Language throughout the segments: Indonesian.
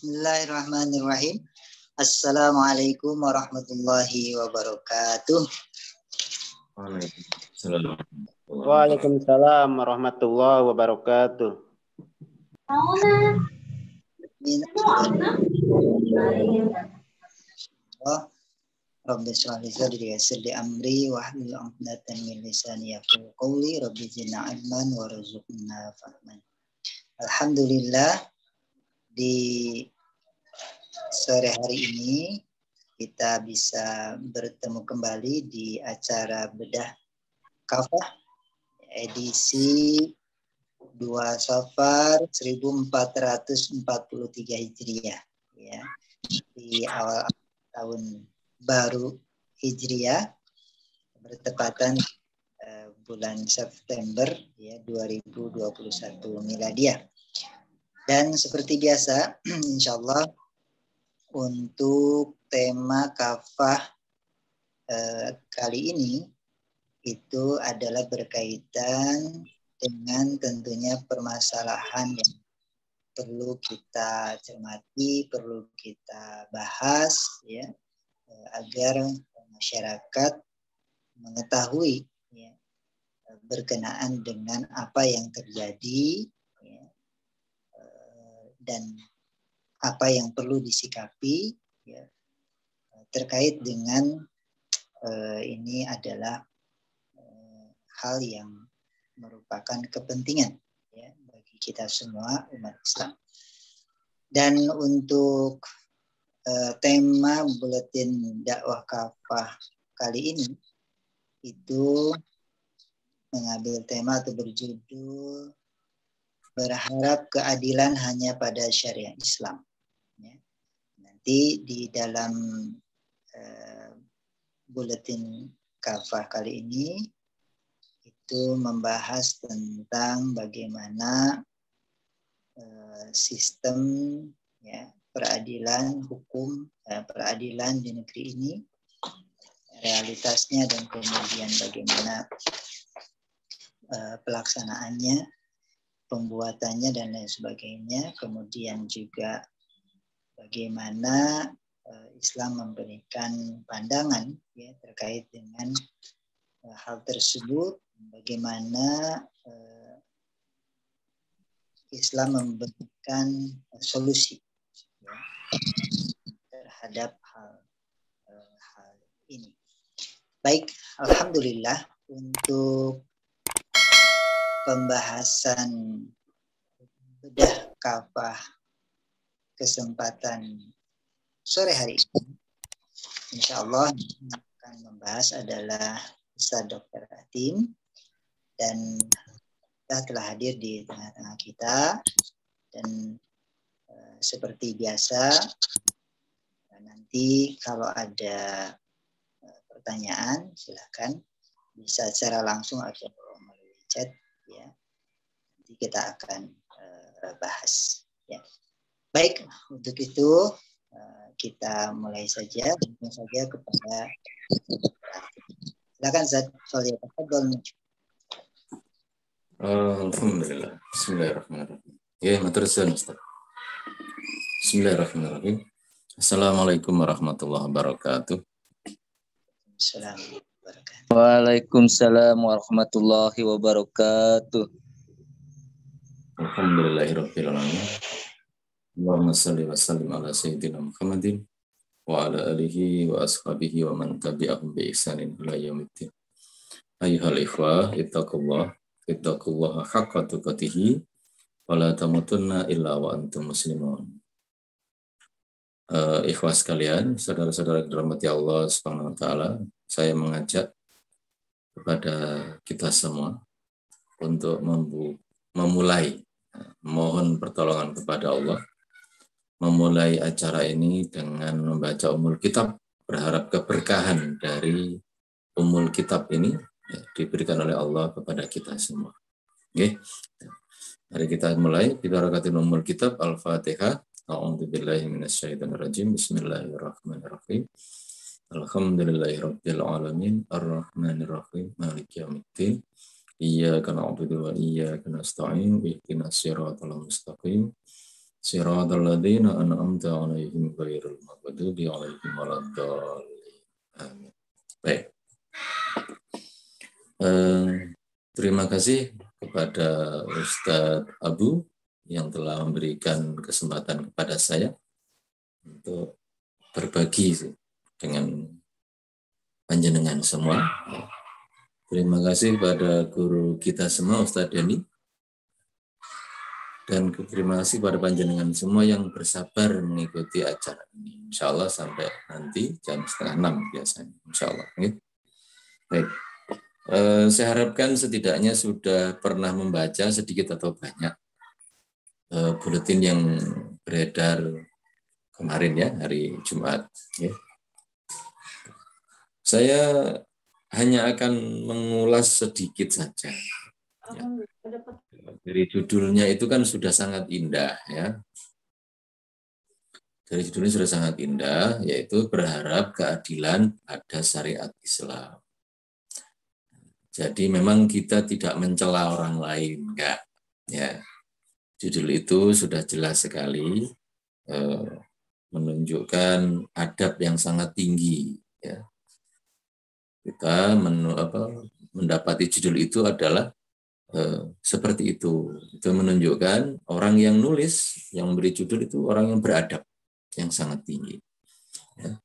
Bismillahirrahmanirrahim. Assalamualaikum warahmatullahi wabarakatuh. Waalaikumsalam warahmatullahi wabarakatuh. Rabbi shrah li sadri wa yassir li amri wahlul 'uqdatam min lisani yafqahu qawli. Rabbi zidni 'ilman warzuqna fahman. Alhamdulillah, di sore hari ini kita bisa bertemu kembali di acara Bedah Kafah edisi 2 Safar 1443 Hijriah, ya, di awal tahun baru Hijriah bertepatan bulan September ya 2021 Miladiah. Dan seperti biasa insyaallah untuk tema kafah kali ini itu adalah berkaitan dengan tentunya permasalahan yang perlu kita cermati, perlu kita bahas ya, agar masyarakat mengetahui ya, berkenaan dengan apa yang terjadi ya, dan apa yang perlu disikapi ya, terkait dengan ini adalah hal yang merupakan kepentingan ya, bagi kita semua umat Islam. Dan untuk tema buletin dakwah kafah kali ini itu mengambil tema atau berjudul berharap keadilan hanya pada syariat Islam. Ya. Nanti di dalam buletin kafah kali ini itu membahas tentang bagaimana sistem ya, peradilan hukum, peradilan di negeri ini, realitasnya dan kemudian bagaimana pelaksanaannya, pembuatannya dan lain sebagainya. Kemudian juga bagaimana Islam memberikan pandangan ya, terkait dengan hal tersebut, bagaimana Islam memberikan solusi ya, terhadap hal ini. Baik, alhamdulillah untuk pembahasan bedah kafah kesempatan sore hari ini, insyaallah akan membahas adalah Ustaz Dr. Atim, dan telah hadir di tengah-tengah kita. Dan seperti biasa nanti kalau ada pertanyaan silakan bisa secara langsung atau melalui chat ya, nanti kita akan bahas ya. Baik, untuk itu kita mulai saja, langsung saja kepada silakan Zat. Alhamdulillah. Bismillahirrahmanirrahim. Ya, matur suwun Ustaz. Bismillahirrahmanirrahim. Assalamualaikum warahmatullahi wabarakatuh. Assalamualaikum. Waalaikumsalam warahmatullahi wabarakatuh. Alhamdulillahirabbil alamin. Allahumma shalli wa sallim ala sayyidina Muhammadin wa ala alihi wa ashabihi wa man tabi'ahum bi ihsanin ila yaumiddin. Ayyuhal ikhwah, ittaqullaha haqqa tuqatih wa la tamutunna illa wa antum muslimun. Ikhwah sekalian, saudara-saudara dirahmati Allah Subhanahu wa taala, saya mengajak kepada kita semua untuk memulai, mohon pertolongan kepada Allah, memulai acara ini dengan membaca Ummul Kitab, berharap keberkahan dari Ummul Kitab ini ya, diberikan oleh Allah kepada kita semua. Oke. Mari kita mulai bibarakatil Ummul Kitab. Al-Fatihah. A'udzubillahi minasyaitonirrajim. Bismillahirrahmanirrahim. Alhamdulillahirabbil alamin arrahmanirrahim maliki yaumiddin. Iyyaka na'budu wa iyyaka nasta'in ihdinas siratal mustaqim Siratal ladzina an'amta 'alaihim ghairil maghdubi 'alaihim waladdallin. Amin. Baik. Terima kasih kepada Ustadz Abu yang telah memberikan kesempatan kepada saya untuk berbagi dengan panjenengan semua. Terima kasih kepada guru kita semua, Ustadz Deni. Dan terima kasih kepada panjenengan semua yang bersabar mengikuti acara ini. Insya Allah sampai nanti jam 5:30 biasanya. Insya Allah. Baik. Saya harapkan setidaknya sudah pernah membaca sedikit atau banyak buletin yang beredar kemarin ya, hari Jumat. Ya. Saya hanya akan mengulas sedikit saja. Ya. Dari judulnya itu kan sudah sangat indah ya. Dari judulnya sudah sangat indah, yaitu berharap keadilan pada syariat Islam. Jadi memang kita tidak mencela orang lain, enggak. Ya. Judul itu sudah jelas sekali menunjukkan adab yang sangat tinggi. Ya. Kita mendapati judul itu adalah seperti itu. Itu menunjukkan orang yang nulis, yang memberi judul itu orang yang beradab, yang sangat tinggi. Ya.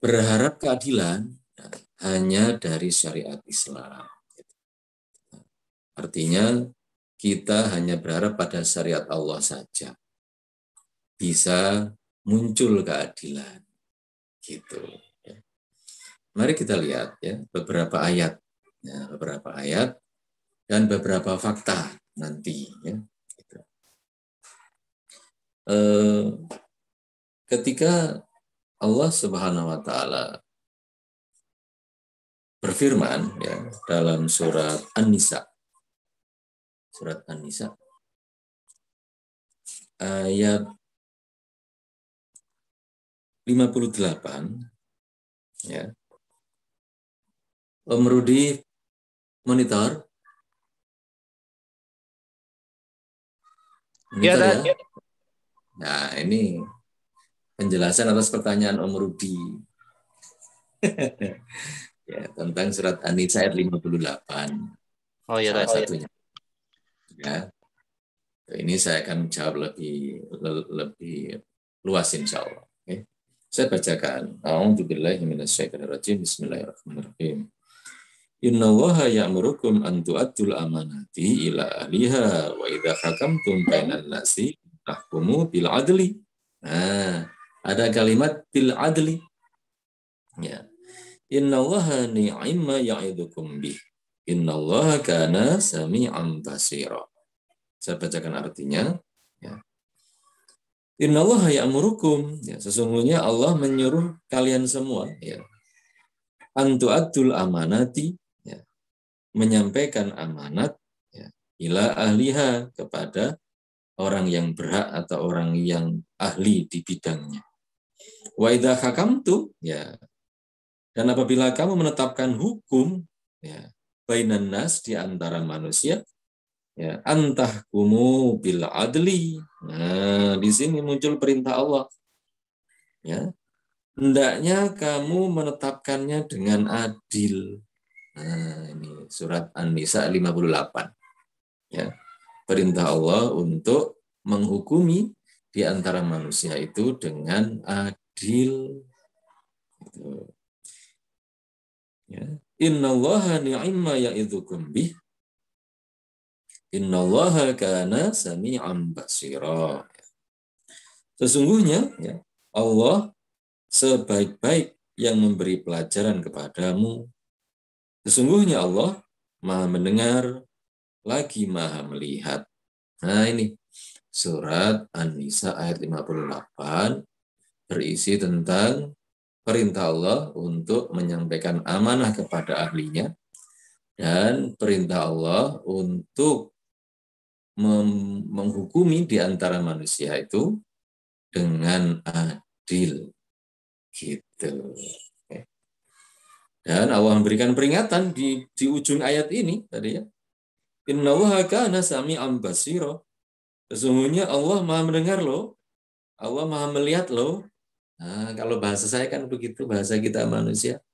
Berharap keadilan hanya dari syariat Islam. Artinya kita hanya berharap pada syariat Allah saja bisa muncul keadilan. Gitu. Ya. Mari kita lihat ya beberapa ayat. Ya, beberapa ayat dan beberapa fakta nanti. Ya. Gitu. Ketika Allah Subhanahu wa Ta'ala berfirman ya dalam surat An-Nisa, ayat 58 ya. Om Rudi monitor. Ya. Nah, ini penjelasan atas pertanyaan Om Rudi. Ya, tentang surat An-Nisa ayat 58. Oh ya, salah satunya. Ya. Ini saya akan jawab lebih luas insya Allah. Okay. Saya bacakan. A'udzubillahi minasyaitonir rajim. Bismillahirrahmanirrahim. Innallaha ya'murukum an tu'addul amanati ila ahliha wa idza hakamtum bainan nasi tahkumu bil adli. Nah, ada kalimat bil adli. Ya. Innallaha ni'ma ya'idukum bih. Innallaha kana sami'an basira. Saya bacakan artinya. Ya. Innallaha ya'murukum. Ya, sesungguhnya Allah menyuruh kalian semua. Ya. Antu'addul amanati. Ya. Menyampaikan amanat. Ya. Ila ahliha. Kepada orang yang berhak atau orang yang ahli di bidangnya. Wa idza hakamtu. Ya. Dan apabila kamu menetapkan hukum ya, bainan nas di antara manusia, ya, antahkumu bil adli. Nah, di sini muncul perintah Allah. Ya. Hendaknya kamu menetapkannya dengan adil. Nah, ini surat An-Nisa 58. Ya. Perintah Allah untuk menghukumi di antara manusia itu dengan adil. Gitu. Ya. Innallaha ni'ma ya'idzukum bih. Innallaha kana sami'an basira. Sesungguhnya ya, Allah sebaik-baik yang memberi pelajaran kepadamu. Sesungguhnya Allah Maha mendengar lagi Maha melihat. Nah, ini surat An-Nisa ayat 58 berisi tentang perintah Allah untuk menyampaikan amanah kepada ahlinya dan perintah Allah untuk menghukumi di antara manusia itu dengan adil. Gitu. Dan Allah memberikan peringatan di ujung ayat ini tadi ya. Innallaha kana sami'an basira. Sesungguhnya Allah Maha mendengar loh. Allah Maha melihat loh. Nah, kalau bahasa saya kan begitu, bahasa kita manusia.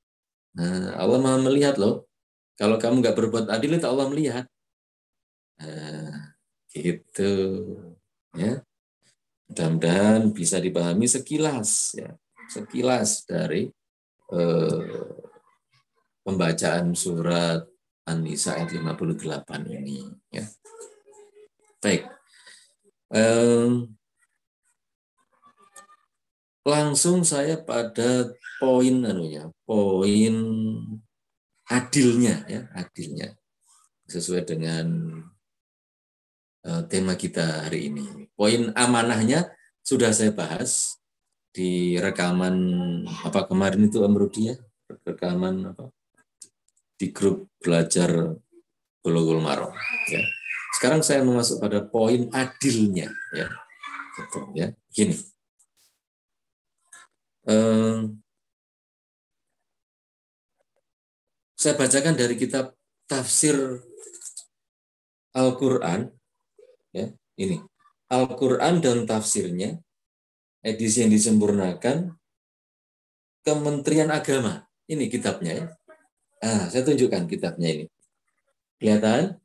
Nah, Allah Maha melihat loh. Kalau kamu nggak berbuat adil, itu Allah melihat. Nah, gitu. Ya. Mudah-mudahan bisa dipahami sekilas, ya, sekilas dari pembacaan surat An-Nisa ayat 58 ini. Ya. Baik. Langsung saya pada poin poin adilnya, ya, adilnya sesuai dengan tema kita hari ini. Poin amanahnya sudah saya bahas di rekaman apa kemarin itu Om Rudi, ya, rekaman apa di grup belajar Bulughul Maram, ya. Sekarang saya mau masuk pada poin adilnya, ya. Gitu, ya. Gini. Saya bacakan dari kitab tafsir Al-Quran, ya, ini Al-Quran dan tafsirnya, edisi yang disempurnakan Kementerian Agama. Ini kitabnya, ya. Saya tunjukkan kitabnya ini. Kelihatan?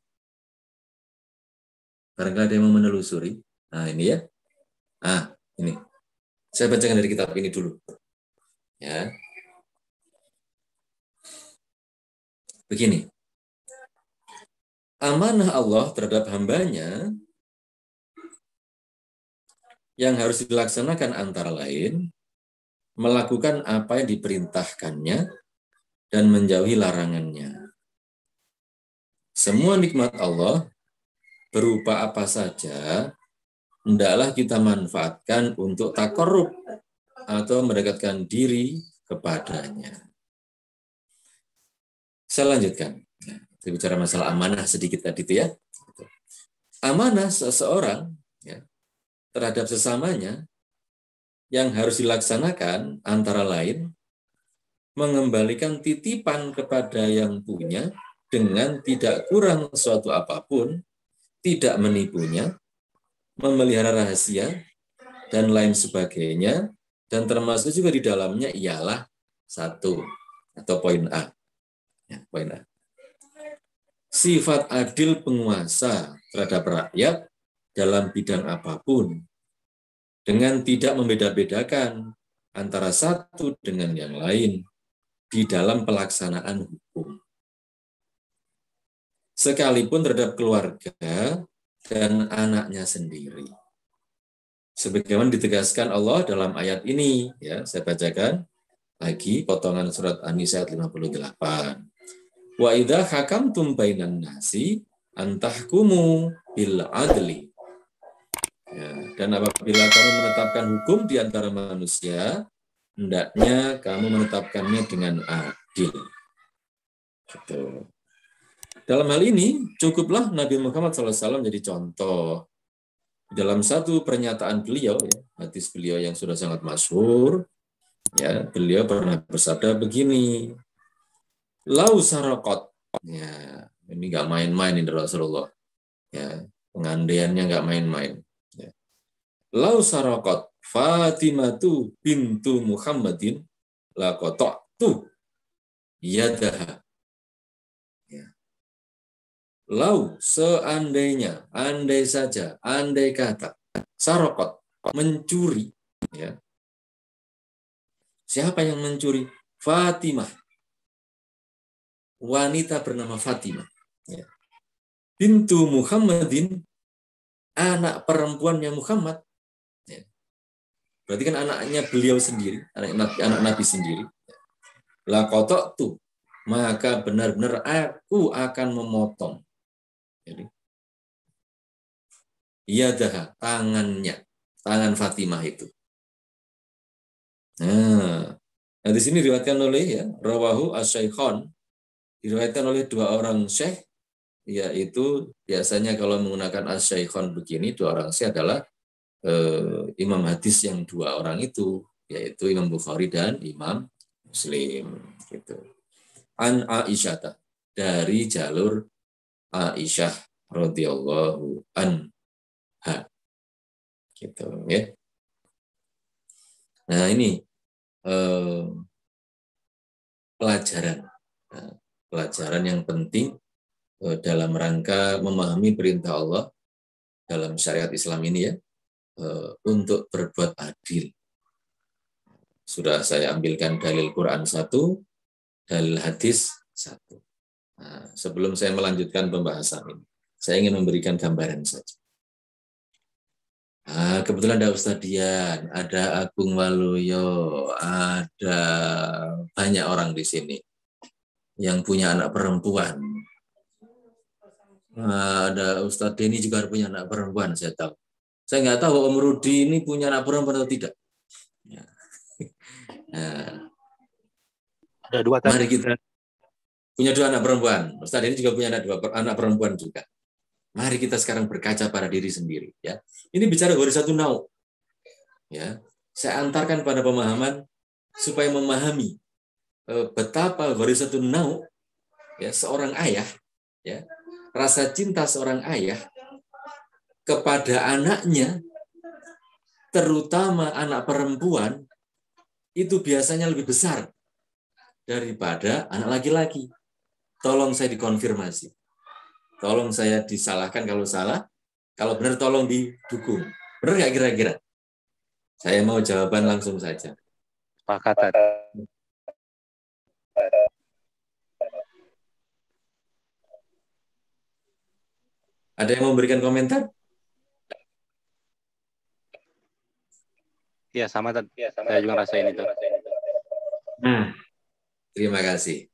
Barangkali ada yang mau menelusuri. Ini ya. Ini. Saya bacakan dari kitab ini dulu. Ya. Begini. Amanah Allah terhadap hambanya yang harus dilaksanakan antara lain melakukan apa yang diperintahkannya dan menjauhi larangannya. Semua nikmat Allah berupa apa saja hendaklah kita manfaatkan untuk takarrub atau mendekatkan diri kepadanya. Saya lanjutkan. Kita bicara masalah amanah sedikit tadi itu, ya. Amanah seseorang, ya, terhadap sesamanya yang harus dilaksanakan antara lain mengembalikan titipan kepada yang punya dengan tidak kurang suatu apapun, tidak menipunya, memelihara rahasia, dan lain sebagainya, dan termasuk juga di dalamnya ialah satu, atau poin A. Ya, poin A. Sifat adil penguasa terhadap rakyat dalam bidang apapun, dengan tidak membeda-bedakan antara satu dengan yang lain di dalam pelaksanaan hukum. Sekalipun terhadap keluarga dan anaknya sendiri. Sebagaimana ditegaskan Allah dalam ayat ini, ya, saya bacakan lagi potongan surat An-Nisa 58. Wa idza hakamtum bainan nasi antahkumu bil adli. Ya, dan apabila kamu menetapkan hukum di antara manusia, hendaknya kamu menetapkannya dengan adil. Gitu. Dalam hal ini, cukuplah Nabi Muhammad SAW jadi contoh. Dalam satu pernyataan beliau, ya, hadis beliau yang sudah sangat masyhur, ya, beliau pernah bersabda begini, lau sarakot, ya, ini nggak main-main ini Rasulullah, ya, pengandaiannya nggak main-main. Ya. Lau sarakot Fatimatu bintu Muhammadin laqata'tu yadaha. Lau, seandainya, andai saja, andai kata, sarokot, mencuri, ya. Siapa yang mencuri? Fatimah. Wanita bernama Fatimah. Ya. Bintu Muhammadin, anak perempuannya Muhammad. Ya. Berarti kan anaknya beliau sendiri, anak Nabi sendiri. Laqata'tu, maka benar-benar aku akan memotong. Jadi, yadaha, tangannya, tangan Fatimah itu. Nah, di sini diriwayatkan oleh, ya, rawahu asy-syaikhan, diriwayatkan oleh dua orang syekh, yaitu biasanya kalau menggunakan asy-syaikhan begini, dua orang syekh adalah imam hadis yang dua orang itu, yaitu Imam Bukhari dan Imam Muslim. Gitu. An Aisyah, dari jalur Aisyah radhiyallahu anha. Gitu ya. Nah, ini pelajaran. Nah, pelajaran yang penting dalam rangka memahami perintah Allah dalam syariat Islam ini ya, untuk berbuat adil. Sudah saya ambilkan dalil Quran 1, dalil hadis 1. Nah, sebelum saya melanjutkan pembahasan ini, saya ingin memberikan gambaran saja. Nah, kebetulan ada Ustadz Dian, ada Agung Waluyo, ada banyak orang di sini yang punya anak perempuan. Nah, ada Ustadz Denny juga punya anak perempuan, saya tahu. Saya nggak tahu Om Rudi ini punya anak perempuan atau tidak. Ya. Nah, ada 2 tadi. Mari kita punya 2 anak perempuan. Ustadz Denny juga punya anak perempuan juga. Mari kita sekarang berkaca pada diri sendiri. Ya, ini bicara Ghorisatun Nau. Ya, saya antarkan pada pemahaman supaya memahami betapa Ghorisatun Nau, ya, seorang ayah, ya, rasa cinta seorang ayah kepada anaknya, terutama anak perempuan, itu biasanya lebih besar daripada anak laki-laki. Tolong saya dikonfirmasi. Tolong saya disalahkan kalau salah. Kalau benar tolong didukung. Benar nggak kira-kira? Saya mau jawaban langsung saja. Sepakatan. Ada yang mau memberikan komentar? Iya, sama tadi. Saya juga rasain itu. Nah, terima kasih.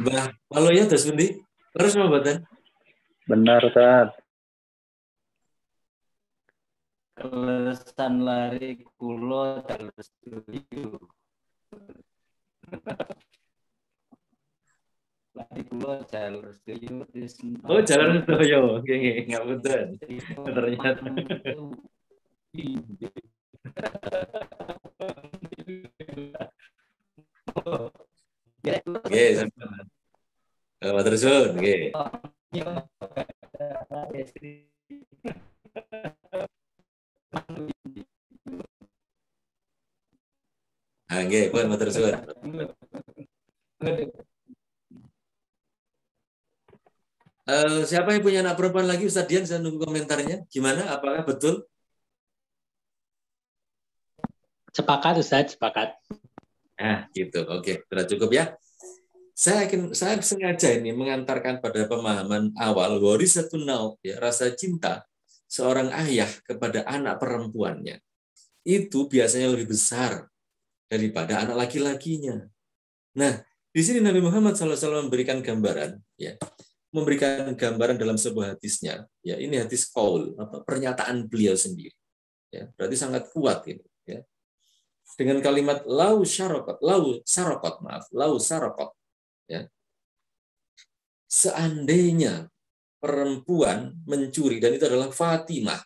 Mbah Waloyo terus pundi? Terus mau mboten? Benar, Ustaz. Kelesan lari kulo jalur setuju. Lari kulo jalur setuju. Oh, jalan setuju. Oke, nggak betul. Ternyata. Oke, sama-sama. Terus, oke. Oke, pun matur suwun. Siapa yang punya anak perempuan lagi? Ustaz Dian, saya nunggu komentarnya. Gimana? Apakah betul? Sepakat, Ustaz, sepakat. Nah, gitu. Oke, sudah cukup ya. Saya sengaja ini mengantarkan pada pemahaman awal Ghorisatun Nau, ya, rasa cinta seorang ayah kepada anak perempuannya itu biasanya lebih besar daripada anak laki-lakinya. Nah, di sini Nabi Muhammad SAW memberikan gambaran, ya, memberikan gambaran dalam sebuah hadisnya. Ya, ini hadis qaul, pernyataan beliau sendiri. Ya, berarti sangat kuat ini. Ya. Dengan kalimat lau sarokot. Ya. Seandainya perempuan mencuri, dan itu adalah Fatimah.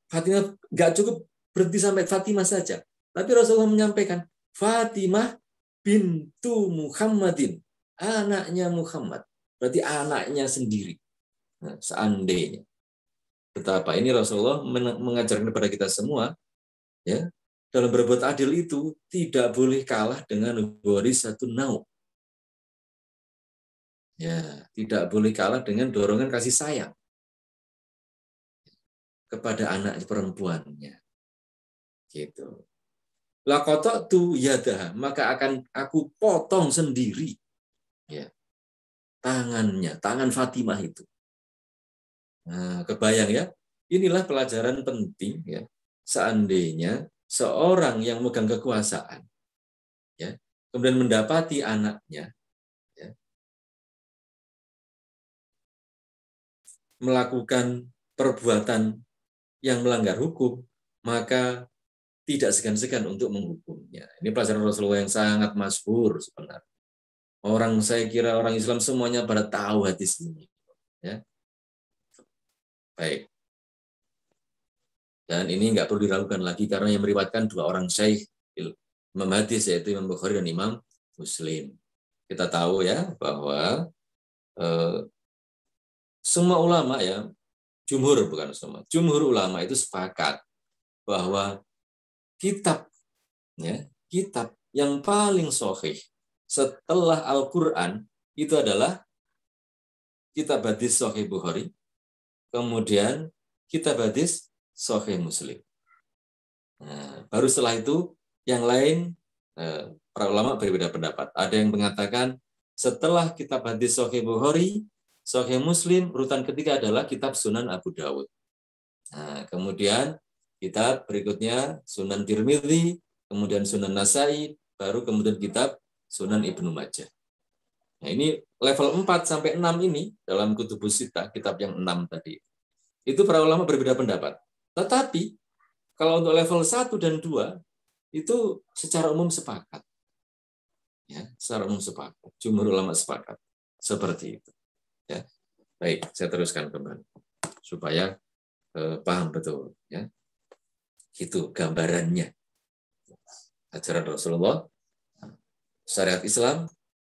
Fatimah nggak cukup berhenti sampai Fatimah saja, tapi Rasulullah menyampaikan Fatimah bintu Muhammadin, anaknya Muhammad, berarti anaknya sendiri. Nah, seandainya, betapa ini Rasulullah mengajarkan kepada kita semua, ya, dalam berbuat adil itu tidak boleh kalah dengan Ghorisatun Nau. Ya, tidak boleh kalah dengan dorongan kasih sayang kepada anak perempuannya. Gitu. Lakotok yadah, maka akan aku potong sendiri, ya, tangannya, tangan Fatimah itu. Nah, kebayang ya, inilah pelajaran penting, ya, seandainya seorang yang megang kekuasaan, ya, kemudian mendapati anaknya, ya, melakukan perbuatan yang melanggar hukum, maka tidak segan-segan untuk menghukumnya. Ini pelajaran Rasulullah yang sangat masyhur sebenarnya. Saya kira orang Islam semuanya pada tahu hadis ini. Ya. Baik. Dan ini nggak perlu diragukan lagi karena yang meriwayatkan 2 orang syekh Imam hadis, yaitu Imam Bukhari dan Imam Muslim. Kita tahu ya bahwa semua ulama, ya, jumhur bukan semua, jumhur ulama itu sepakat bahwa kitab yang paling sahih setelah Al-Quran itu adalah kitab hadis Sahih Bukhari, kemudian kitab hadis Sahih Muslim. Nah, baru setelah itu yang lain para ulama berbeda pendapat. Ada yang mengatakan setelah kitab hadis Sahih Bukhari, Sahih Muslim, urutan ketiga adalah kitab Sunan Abu Dawud. Nah, kemudian kitab berikutnya Sunan Tirmidzi, kemudian Sunan Nasai, baru kemudian kitab Sunan Ibnu Majah. Nah, ini level 4 sampai 6 ini dalam Kutubus Sittah, kitab yang 6 tadi. Itu para ulama berbeda pendapat. Tetapi kalau untuk level 1 dan 2 itu secara umum sepakat. Ya, secara umum sepakat. Jumhur ulama sepakat. Seperti itu. Ya. Baik, saya teruskan kembali supaya paham betul, ya. Itu gambarannya. Ajaran Rasulullah, syariat Islam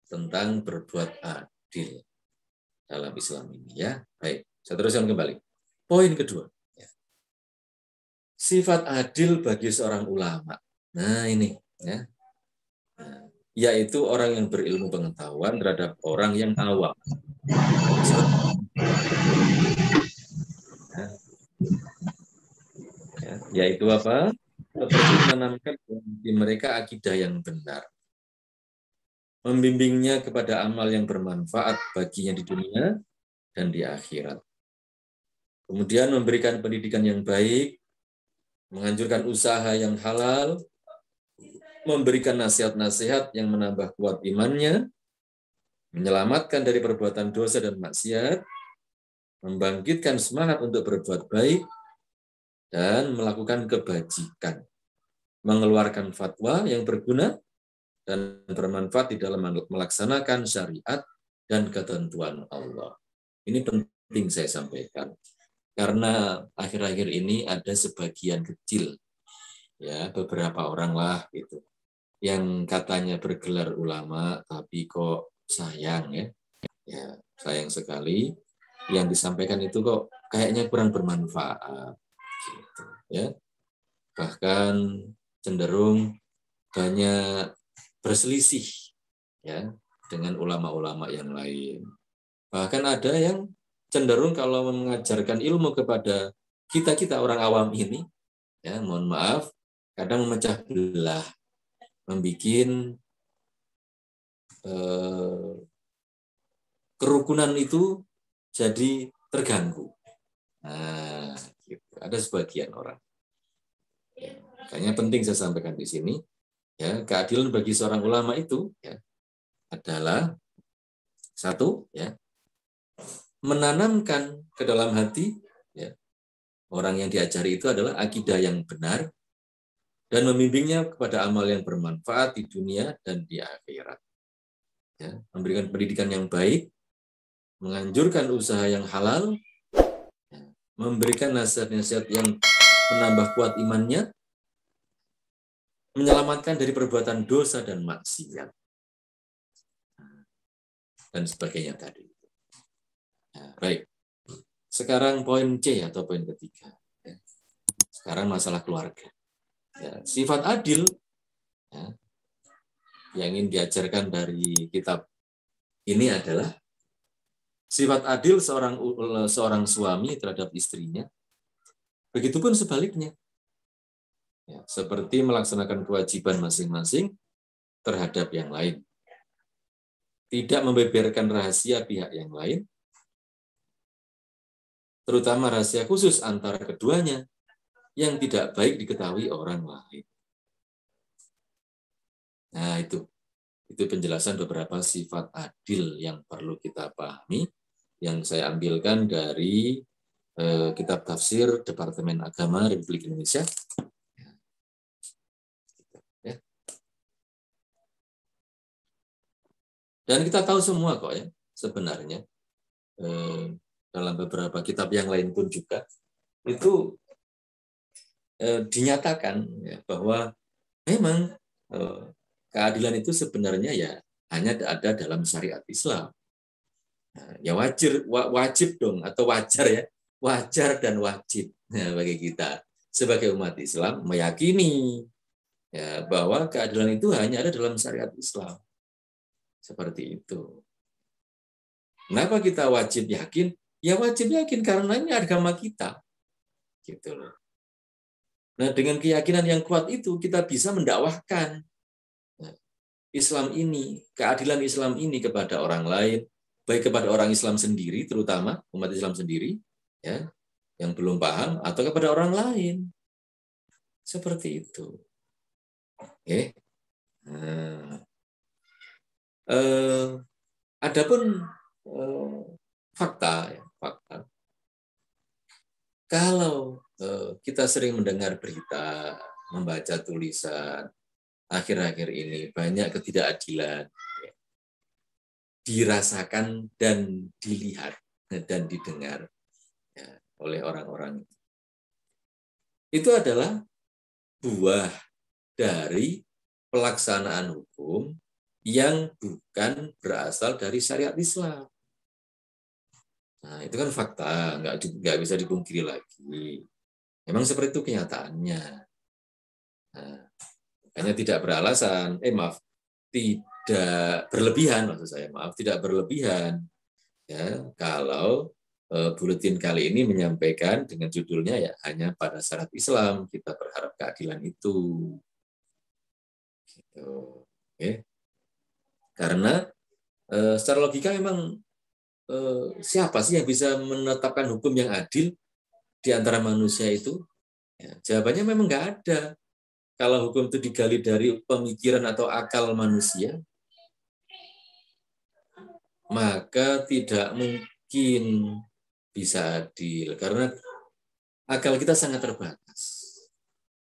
tentang berbuat adil dalam Islam ini, ya. Baik, saya teruskan kembali. Poin kedua, ya. Sifat adil bagi seorang ulama. Nah, ini, ya. Nah, yaitu orang yang berilmu pengetahuan terhadap orang yang awam. Ya, yaitu apa? Seperti menanamkan di mereka akidah yang benar, membimbingnya kepada amal yang bermanfaat baginya di dunia dan di akhirat. Kemudian memberikan pendidikan yang baik, menganjurkan usaha yang halal, memberikan nasihat-nasihat yang menambah kuat imannya, menyelamatkan dari perbuatan dosa dan maksiat, membangkitkan semangat untuk berbuat baik, dan melakukan kebajikan, mengeluarkan fatwa yang berguna dan bermanfaat di dalam melaksanakan syariat dan ketentuan Allah. Ini penting saya sampaikan, karena akhir-akhir ini ada sebagian kecil, ya, beberapa orang lah gitu, yang katanya bergelar ulama, tapi kok sayang, ya sayang sekali yang disampaikan itu kok kayaknya kurang bermanfaat. Gitu, ya. Bahkan cenderung banyak berselisih, ya, dengan ulama-ulama yang lain. Bahkan ada yang cenderung kalau mengajarkan ilmu kepada kita orang awam ini, ya, mohon maaf, kadang memecah belah, membuat kerukunan itu jadi terganggu. Nah, gitu. Ada sebagian orang. Ya, makanya penting saya sampaikan di sini, ya, keadilan bagi seorang ulama itu, ya, adalah satu, ya, menanamkan ke dalam hati, ya, orang yang diajari itu adalah akidah yang benar dan membimbingnya kepada amal yang bermanfaat di dunia dan di akhirat. Ya, memberikan pendidikan yang baik, menganjurkan usaha yang halal, memberikan nasihat-nasihat yang menambah kuat imannya, menyelamatkan dari perbuatan dosa dan maksiat, dan sebagainya tadi. Nah, baik. Sekarang poin C atau poin ketiga. Sekarang masalah keluarga. Ya, sifat adil, ya, yang ingin diajarkan dari kitab ini adalah sifat adil seorang suami terhadap istrinya. Begitupun sebaliknya. Ya, seperti melaksanakan kewajiban masing-masing terhadap yang lain. Tidak membeberkan rahasia pihak yang lain, terutama rahasia khusus antara keduanya yang tidak baik diketahui orang lain. Nah, itu penjelasan beberapa sifat adil yang perlu kita pahami, yang saya ambilkan dari kitab tafsir Departemen Agama Republik Indonesia. Ya. Dan kita tahu semua kok, ya, sebenarnya dalam beberapa kitab yang lain pun juga itu dinyatakan, ya, bahwa memang keadilan itu sebenarnya ya hanya ada dalam syariat Islam. Nah, ya wajib dong, atau wajar, ya, wajar dan wajib bagi kita sebagai umat Islam meyakini ya, bahwa keadilan itu hanya ada dalam syariat Islam. Seperti itu. Kenapa kita wajib yakin? Ya wajib yakin karena ini agama kita. Gitu loh. Nah, dengan keyakinan yang kuat itu kita bisa mendakwahkan Islam ini, keadilan Islam ini kepada orang lain, baik kepada orang Islam sendiri, terutama umat Islam sendiri, ya, yang belum paham, atau kepada orang lain. Seperti itu. Oke. Nah, adapun fakta, ya, fakta. Kalau kita sering mendengar berita, membaca tulisan, akhir-akhir ini banyak ketidakadilan ya, dirasakan dan dilihat dan didengar ya, oleh orang-orang. Itu adalah buah dari pelaksanaan hukum yang bukan berasal dari syariat Islam. Nah, itu kan fakta, nggak bisa dipungkiri lagi. Memang seperti itu kenyataannya. Nah, hanya tidak beralasan, tidak berlebihan, maksud saya, tidak berlebihan. Ya, kalau buletin kali ini menyampaikan dengan judulnya ya hanya pada syarat Islam kita berharap keadilan itu. Gitu. Oke. Karena secara logika memang siapa sih yang bisa menetapkan hukum yang adil di antara manusia itu? Ya, jawabannya memang nggak ada. Kalau hukum itu digali dari pemikiran atau akal manusia, maka tidak mungkin bisa adil. Karena akal kita sangat terbatas.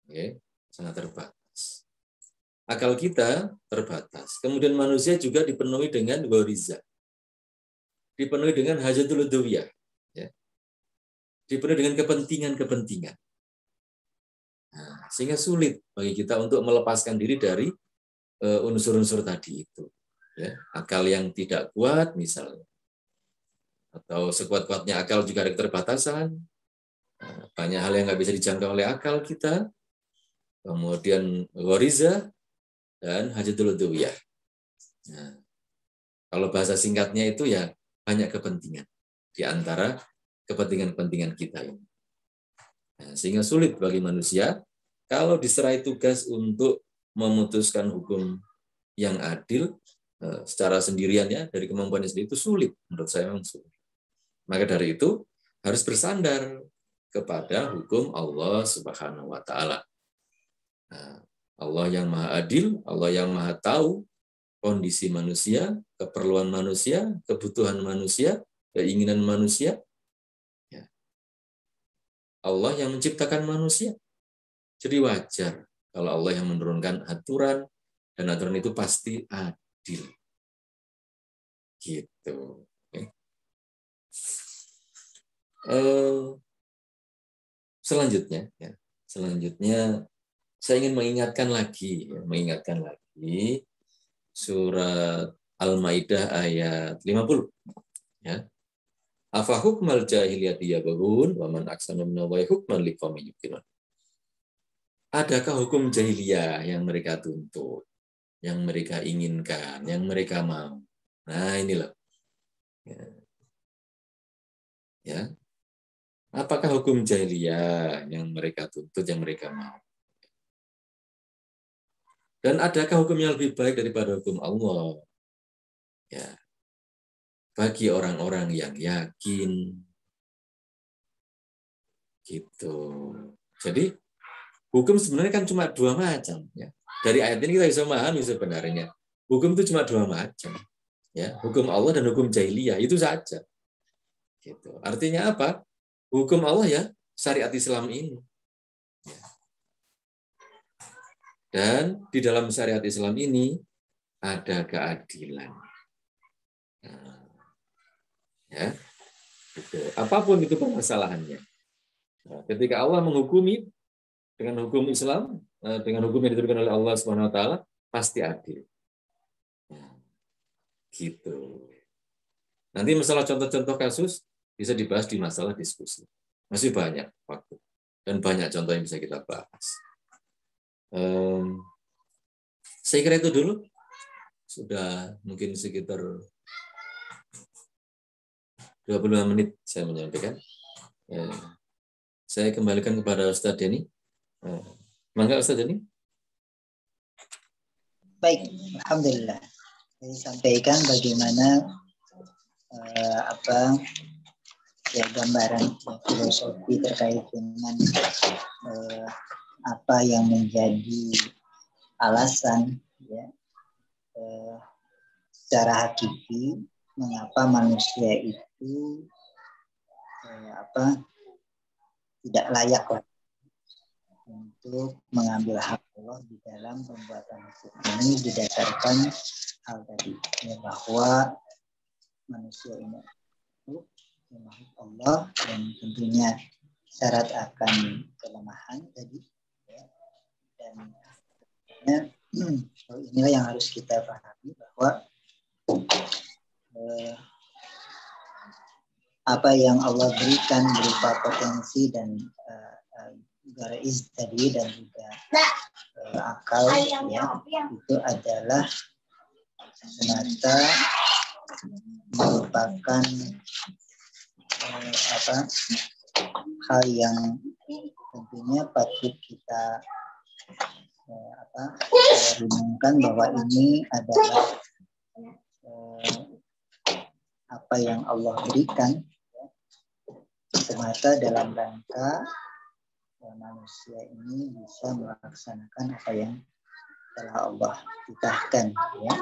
Ya, sangat terbatas. Akal kita terbatas. Kemudian manusia juga dipenuhi dengan ghoriza. Dipenuhi dengan hajatul udhawiyah. Ya. Dipenuhi dengan kepentingan-kepentingan. Nah, sehingga sulit bagi kita untuk melepaskan diri dari unsur-unsur tadi itu. Ya, akal yang tidak kuat misalnya. Atau sekuat-kuatnya akal juga ada keterbatasan. Nah, banyak hal yang nggak bisa dijangkau oleh akal kita. Kemudian ghoriza dan hajatul udhawiyah. Nah, kalau bahasa singkatnya itu ya banyak kepentingan di antara kepentingan-kepentingan kita ini. Nah, sehingga sulit bagi manusia kalau diserai tugas untuk memutuskan hukum yang adil secara sendiriannya dari kemampuannya sendiri itu sulit, menurut saya memang sulit. Maka dari itu harus bersandar kepada hukum Allah Subhanahu wa taala. Nah, Allah yang Maha Adil, Allah yang Maha Tahu kondisi manusia, keperluan manusia, kebutuhan manusia, keinginan manusia. Allah yang menciptakan manusia. Jadi wajar kalau Allah yang menurunkan aturan, dan aturan itu pasti adil. Gitu. Okay. Selanjutnya saya ingin mengingatkan lagi surat Al-Maidah ayat 50. Ya. Afa hukmal jahiliyati yabghun wa man ahsanu minallahi hukman liqaumin yuqinun. Adakah hukum jahiliyah yang mereka tuntut, yang mereka inginkan, yang mereka mau? Nah, inilah. Ya. Apakah hukum jahiliyah yang mereka tuntut, yang mereka mau? Dan adakah hukum yang lebih baik daripada hukum Allah? Ya. Bagi orang-orang yang yakin. Gitu. Jadi hukum sebenarnya kan cuma dua macam. Ya. Dari ayat ini kita bisa memahami sebenarnya hukum itu cuma dua macam. Ya, hukum Allah dan hukum jahiliyah itu saja. Gitu. Artinya apa? Hukum Allah ya syariat Islam ini. Ya. Dan di dalam syariat Islam ini ada keadilan. Nah, ya, gitu. Apapun itu permasalahannya. Nah, ketika Allah menghukumi dengan hukum Islam, dengan hukum yang ditentukan oleh Allah Subhanahu Wa Taala, pasti adil. Nah, gitu. Nanti masalah contoh-contoh kasus bisa dibahas di masalah diskusi. Masih banyak waktu dan banyak contoh yang bisa kita bahas. Saya kira itu dulu. Sudah mungkin sekitar 25 menit saya menyampaikan. Saya kembalikan kepada Ustadz Denny. Mangga Ustadz Denny. Baik, alhamdulillah. Saya sampaikan bagaimana gambaran filosofi terkait dengan apa yang menjadi alasan ya secara hakiki mengapa manusia itu tidak layak untuk mengambil hak Allah di dalam pembuatan hukum ini didasarkan hal tadi ya, bahwa manusia ini makhluk Allah dan tentunya syarat akan kelemahan tadi ya. Dan inilah yang harus kita pahami bahwa apa yang Allah berikan berupa potensi dan garis tadi dan juga akal ya itu adalah semata merupakan hal yang tentunya patut kita renungkan bahwa ini adalah apa yang Allah berikan ya, semata dalam rangka manusia ini bisa melaksanakan apa yang telah Allah titahkan ya.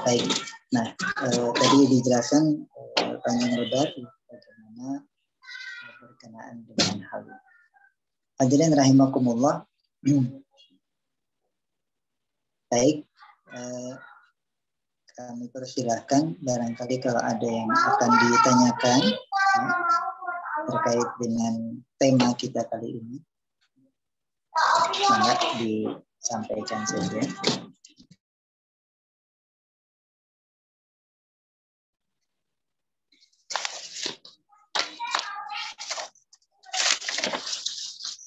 Baik, nah tadi dijelaskan panjang lebar bagaimana berkenaan dengan hal ini. Hadirin rahimakumullah. Baik, kami persilahkan barangkali kalau ada yang akan ditanyakan ya, terkait dengan tema kita kali ini, maka disampaikan saja.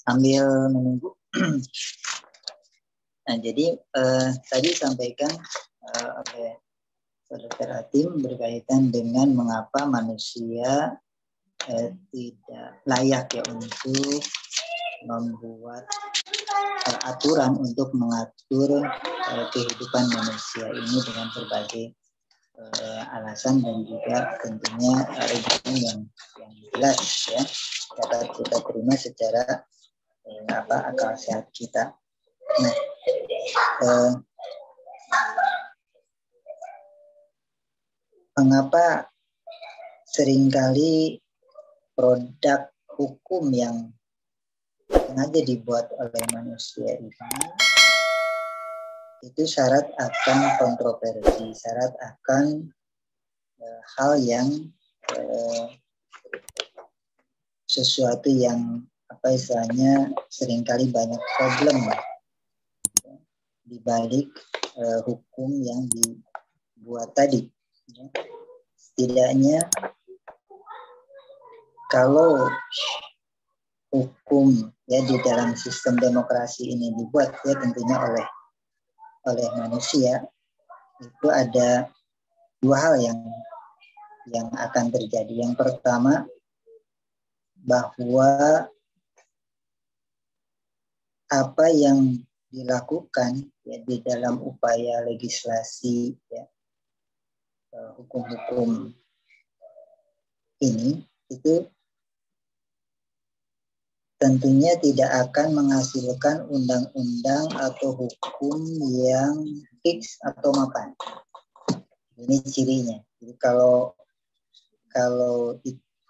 Sambil menunggu. Nah, jadi tadi sampaikan oleh Dr. Atim berkaitan dengan mengapa manusia tidak layak ya untuk membuat aturan untuk mengatur kehidupan manusia ini dengan berbagai alasan dan juga tentunya argumen yang jelas ya dapat kita terima secara akal sehat kita. Nah, mengapa seringkali produk hukum yang sengaja dibuat oleh manusia ini itu syarat akan kontroversi, syarat akan hal yang sesuatu yang istilahnya seringkali banyak problem di balik hukum yang dibuat tadi. Setidaknya kalau hukum ya di dalam sistem demokrasi ini dibuat ya tentunya oleh manusia, itu ada dua hal yang akan terjadi. Yang pertama, bahwa apa yang dilakukan ya di dalam upaya legislasi ya hukum-hukum ini itu tentunya tidak akan menghasilkan undang-undang atau hukum yang fix atau mapan. Ini cirinya. Jadi kalau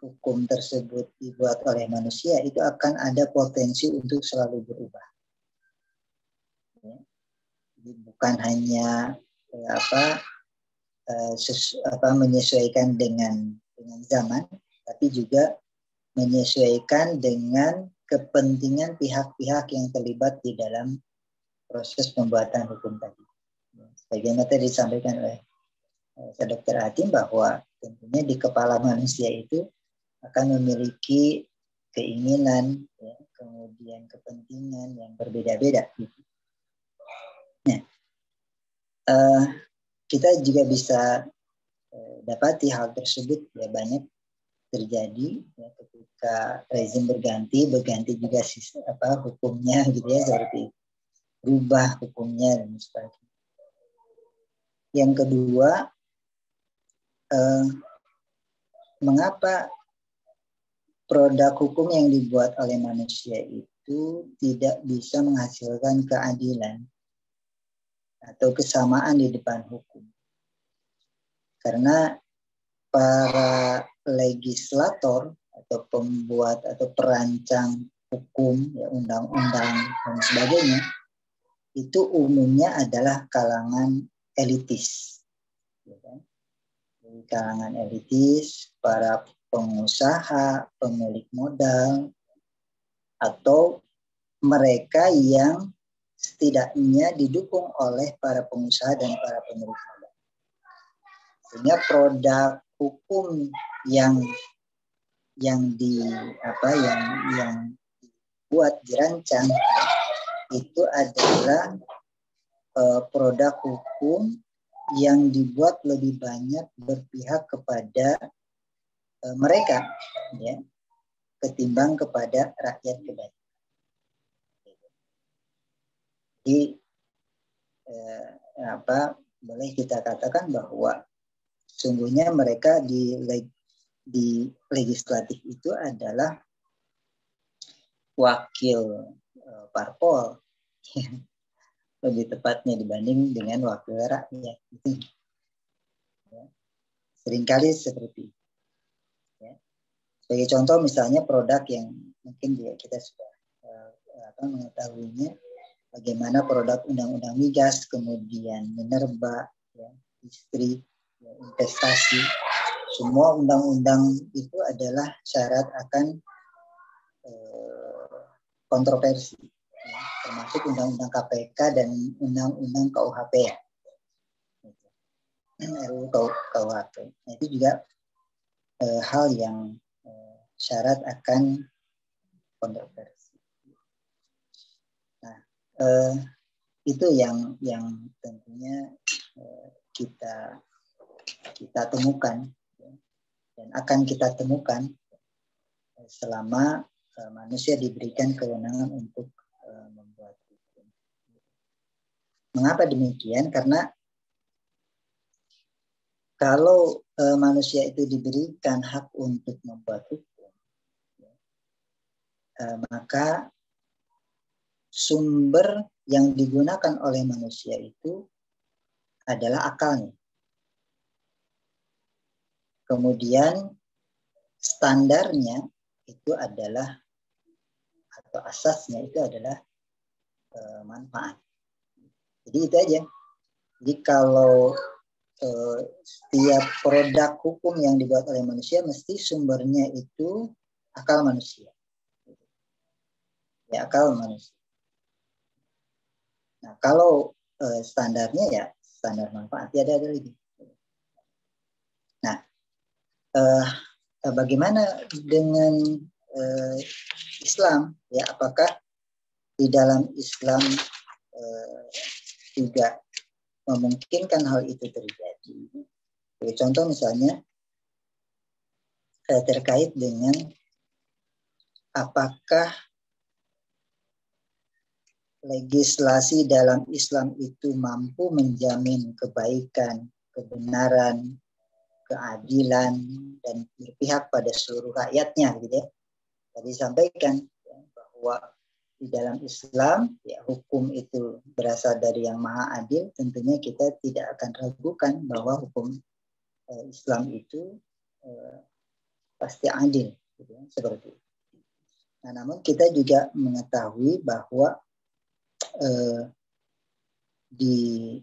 hukum tersebut dibuat oleh manusia, itu akan ada potensi untuk selalu berubah. Ya. Jadi bukan hanya menyesuaikan dengan zaman, tapi juga menyesuaikan dengan kepentingan pihak-pihak yang terlibat di dalam proses pembuatan hukum tadi. Sebagaimana tadi disampaikan oleh Dr. Atim bahwa tentunya di kepala manusia itu akan memiliki keinginan, ya, kemudian kepentingan yang berbeda-beda. Nah, kita juga bisa dapati hal tersebut ya banyak terjadi ya, ketika rezim berganti juga hukumnya gitu ya, seperti berubah hukumnya dan sebagainya. Yang kedua, mengapa produk hukum yang dibuat oleh manusia itu tidak bisa menghasilkan keadilan atau kesamaan di depan hukum? Karena para legislator atau pembuat atau perancang hukum, ya, undang-undang dan sebagainya, itu umumnya adalah kalangan elitis. Ya kan? Dari kalangan elitis, para pengusaha, pemilik modal, atau mereka yang setidaknya didukung oleh para pengusaha dan para pemilik modal. Sehingga produk hukum yang dibuat, dirancang itu adalah produk hukum yang dibuat lebih banyak berpihak kepada mereka, ya, ketimbang kepada rakyat kebanyakan. Jadi boleh kita katakan bahwa sungguhnya mereka di legislatif itu adalah wakil parpol, lebih tepatnya dibanding dengan wakil rakyat. Ya. Seringkali seperti itu. Ya. Sebagai contoh misalnya produk yang mungkin juga kita sudah mengetahuinya, bagaimana produk undang-undang migas, kemudian minerba, ya, listrik, ya, investasi, semua undang-undang itu adalah syarat akan kontroversi, ya, termasuk undang-undang KPK dan undang-undang KUHP, ya. RUU KUHP. Nah, itu juga hal yang syarat akan kontroversi. Nah, itu yang tentunya kita temukan, ya, dan akan kita temukan selama manusia diberikan kewenangan untuk membuat hukum. Mengapa demikian? Karena kalau manusia itu diberikan hak untuk membuat hukum, maka sumber yang digunakan oleh manusia itu adalah akalnya. Kemudian standarnya itu adalah, atau asasnya itu adalah manfaat. Jadi itu aja. Jadi kalau setiap produk hukum yang dibuat oleh manusia mesti sumbernya itu akal manusia. Ya, akal manusia. Nah, kalau standarnya ya standar manfaat, ya ada lagi. Nah, bagaimana dengan Islam? Ya, apakah di dalam Islam juga memungkinkan hal itu terjadi? Contoh misalnya terkait dengan apakah legislasi dalam Islam itu mampu menjamin kebaikan, kebenaran, keadilan, dan berpihak pada seluruh rakyatnya, gitu ya. Tadi sampaikan ya, bahwa di dalam Islam ya, hukum itu berasal dari yang maha adil. Tentunya kita tidak akan ragukan bahwa hukum Islam itu pasti adil, gitu ya, seperti itu. Nah, namun kita juga mengetahui bahwa di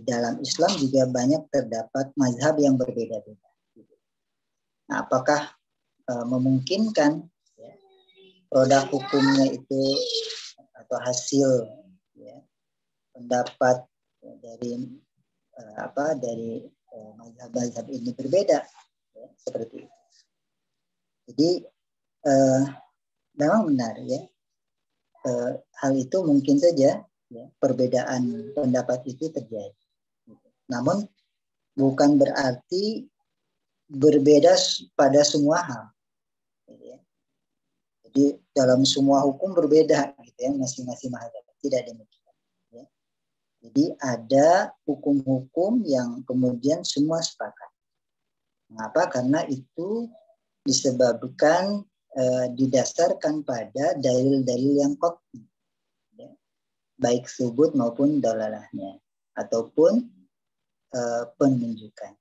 dalam Islam juga banyak terdapat mazhab yang berbeda-beda. Nah, apakah memungkinkan ya, produk hukumnya itu atau hasil ya, pendapat dari mazhab-mazhab ini berbeda, ya, seperti itu. Jadi memang benar ya, hal itu mungkin saja ya, perbedaan pendapat itu terjadi. Namun bukan berarti berbeda pada semua hal. Ya. Jadi dalam semua hukum berbeda, gitu ya, masing-masing mazhab. Tidak demikian. Ya. Jadi ada hukum-hukum yang kemudian semua sepakat. Mengapa? Karena itu disebabkan didasarkan pada dalil-dalil yang qat'i, ya. Baik subut maupun dalalahnya, ataupun penunjukan.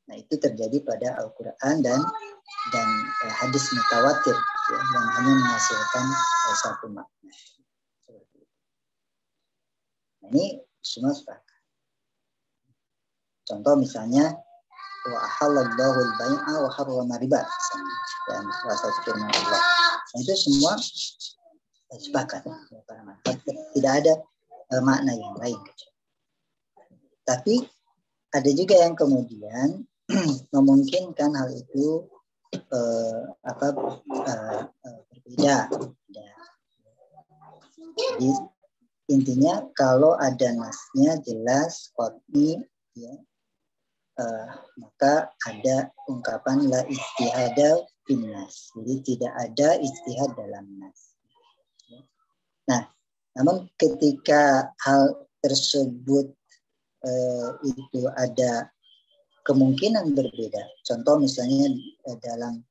Nah, itu terjadi pada Al-Quran dan hadis mutawatir, ya, yang hanya menghasilkan satu makna. Nah, ini semua sepakat. Contoh misalnya, wa ahallallahu al-bai'a wa harrama riba, dan salah satu firman Allah. Nah, itu semua sepakat. Tidak ada makna yang lain. Tapi ada juga yang kemudian memungkinkan hal itu berbeda. Jadi intinya kalau ada nasnya jelas, qat'i, ya, maka ada ungkapan la ijtihada finnas. Jadi tidak ada ijtihad dalam nas. Nah, namun ketika hal tersebut itu ada kemungkinan berbeda. Contoh misalnya dalam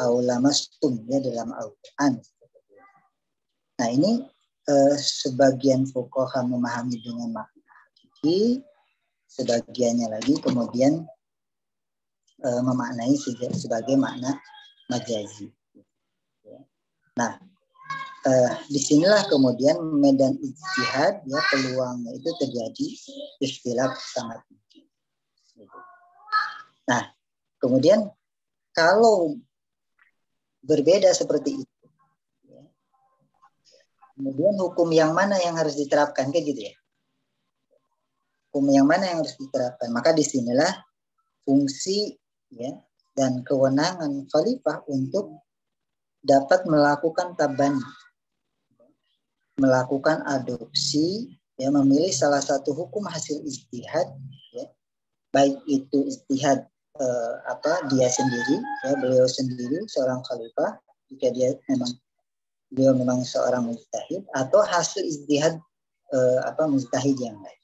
aulamastum, ya, dalam Al-Quran. Nah, ini sebagian fuqaha memahami dengan makna hakiki, sebagiannya lagi kemudian memaknai sebagai makna majazi. Nah, disinilah kemudian medan ijtihad, ya, peluangnya itu terjadi ikhtilaf sangat tinggi. Nah, kemudian kalau berbeda seperti itu, ya, kemudian hukum yang mana yang harus diterapkan, kayak gitu ya? Hukum yang mana yang harus diterapkan? Maka disinilah fungsi, ya, dan kewenangan khalifah untuk dapat melakukan tabani, melakukan adopsi, ya, memilih salah satu hukum hasil ijtihad, ya, baik itu ijtihad dia sendiri, ya, beliau sendiri seorang khalifah, jika beliau memang seorang mujtahid, atau hasil ijtihad mujtahid yang lain.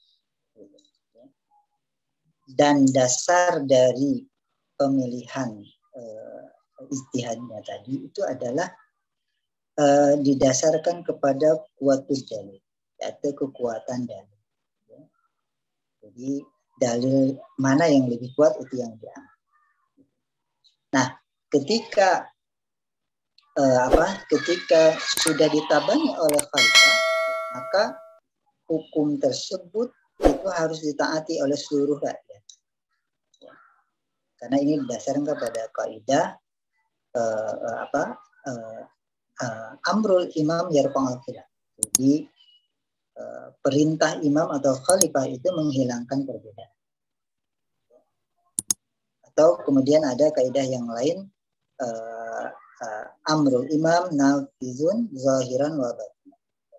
Dan dasar dari pemilihan ijtihadnya tadi itu adalah didasarkan kepada kuwatul dalil, atau kekuatan dalil. Ya. Jadi dalil mana yang lebih kuat itu yang diambil. Nah, ketika sudah ditabani oleh khalifah, maka hukum tersebut itu harus ditaati oleh seluruh rakyat. Ya. Karena ini didasarkan kepada kaidah amrul imam yarfa'ul khilaf. Jadi perintah imam atau khalifah itu menghilangkan perbedaan. Atau kemudian ada kaidah yang lain, amrul imam nafizun zahiran wa batin.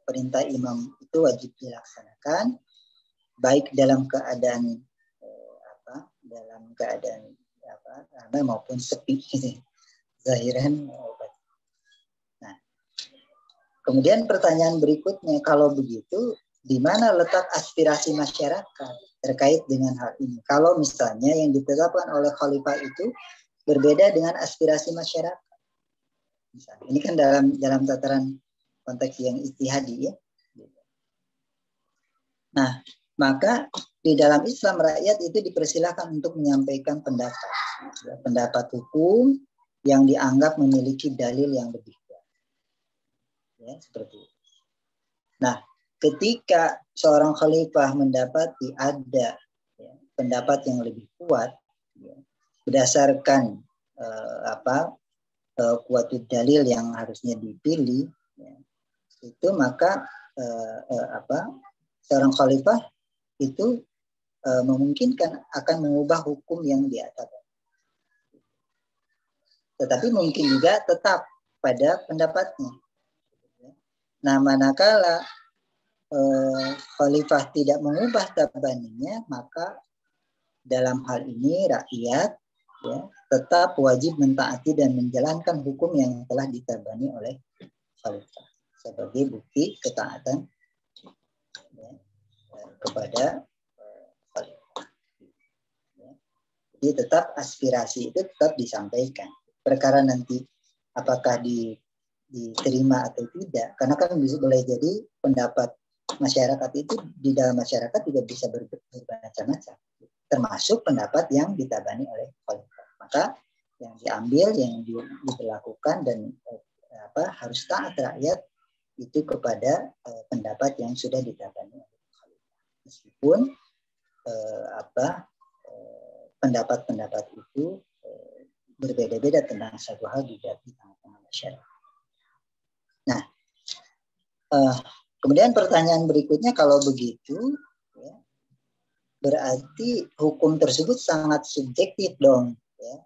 Perintah imam itu wajib dilaksanakan baik dalam keadaan ramai maupun sepi, zahiran wa batin. Nah, kemudian pertanyaan berikutnya, kalau begitu di mana letak aspirasi masyarakat terkait dengan hal ini? Kalau misalnya yang ditetapkan oleh khalifah itu berbeda dengan aspirasi masyarakat. Misalnya, ini kan dalam tataran konteks yang ijtihadi, ya. Nah, maka di dalam Islam rakyat itu dipersilakan untuk menyampaikan pendapat hukum yang dianggap memiliki dalil yang lebih kuat. Ya, seperti itu. Nah, ketika seorang khalifah mendapati ada, ya, pendapat yang lebih kuat, ya, berdasarkan kuatul dalil yang harusnya dipilih, ya, itu maka seorang khalifah itu memungkinkan akan mengubah hukum yang diataskan. Tetapi mungkin juga tetap pada pendapatnya. Nah, manakala khalifah tidak mengubah tabaninya, maka dalam hal ini rakyat ya, tetap wajib mentaati dan menjalankan hukum yang telah ditabani oleh khalifah sebagai bukti ketaatan ya, kepada khalifah. Ya. Jadi tetap aspirasi itu tetap disampaikan. Perkara nanti apakah diterima atau tidak, karena kan boleh jadi pendapat masyarakat itu di dalam masyarakat juga bisa bermacam-macam, termasuk pendapat yang ditabani oleh khalifah. Maka yang diambil, yang diberlakukan dan harus taat rakyat itu kepada pendapat yang sudah ditabani oleh khalifah. Meskipun pendapat-pendapat itu berbeda-beda tentang satu hal di tengah-tengah masyarakat. Nah, kemudian pertanyaan berikutnya, kalau begitu, ya, berarti hukum tersebut sangat subjektif dong. Ya.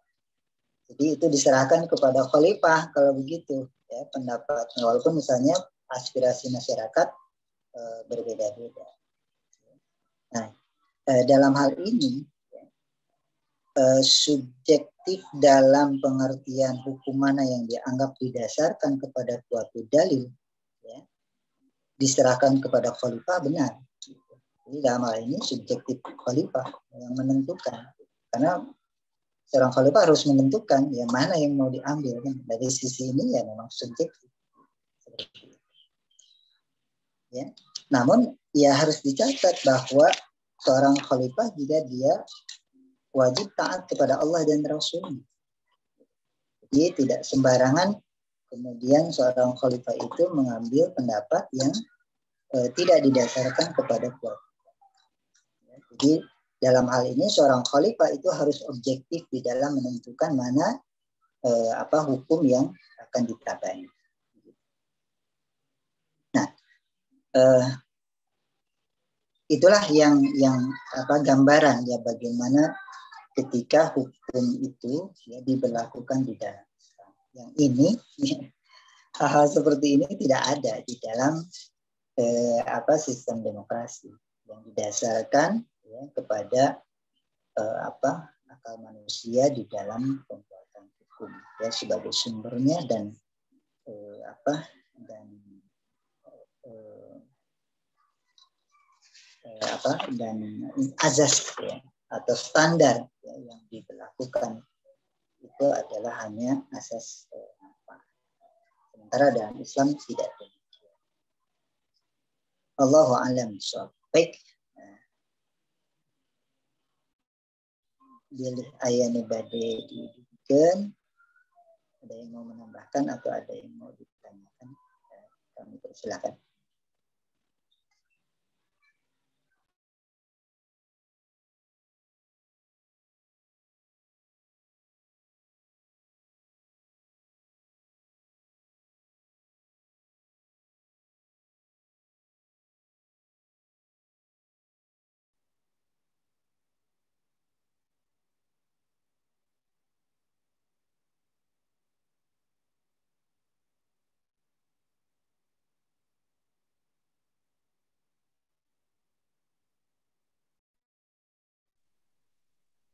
Jadi itu diserahkan kepada khalifah kalau begitu. Ya, pendapat, walaupun misalnya aspirasi masyarakat berbeda-beda. Nah, dalam hal ini, subjektif dalam pengertian hukum mana yang dianggap didasarkan kepada suatu dalil, ya, diserahkan kepada khalifah, benar. Jadi dalam hal ini subjektif khalifah yang menentukan, karena seorang khalifah harus menentukan yang mana yang mau diambil. Kan? Dari sisi ini ya memang subjektif. Ya. Namun ya harus dicatat bahwa seorang khalifah juga dia wajib taat kepada Allah dan Rasul. Jadi tidak sembarangan kemudian seorang khalifah itu mengambil pendapat yang tidak didasarkan kepada kewajiban. Jadi dalam hal ini seorang khalifah itu harus objektif di dalam menentukan mana hukum yang akan ditabani. Nah, itulah yang gambaran ya bagaimana ketika hukum itu ya diberlakukan di dalam Islam. Yang ini hal-hal seperti ini tidak ada di dalam sistem demokrasi yang didasarkan ya, kepada akal manusia di dalam pembuatan hukum ya sebagai sumbernya dan dan azas ya, atau standar ya, yang diberlakukan itu adalah hanya asas sementara dalam Islam tidak demikian. Allahu a'lam bishawab. Baik. Bilih ayani badai didikan. Ada yang mau menambahkan atau ada yang mau ditanyakan? Kami persilakan.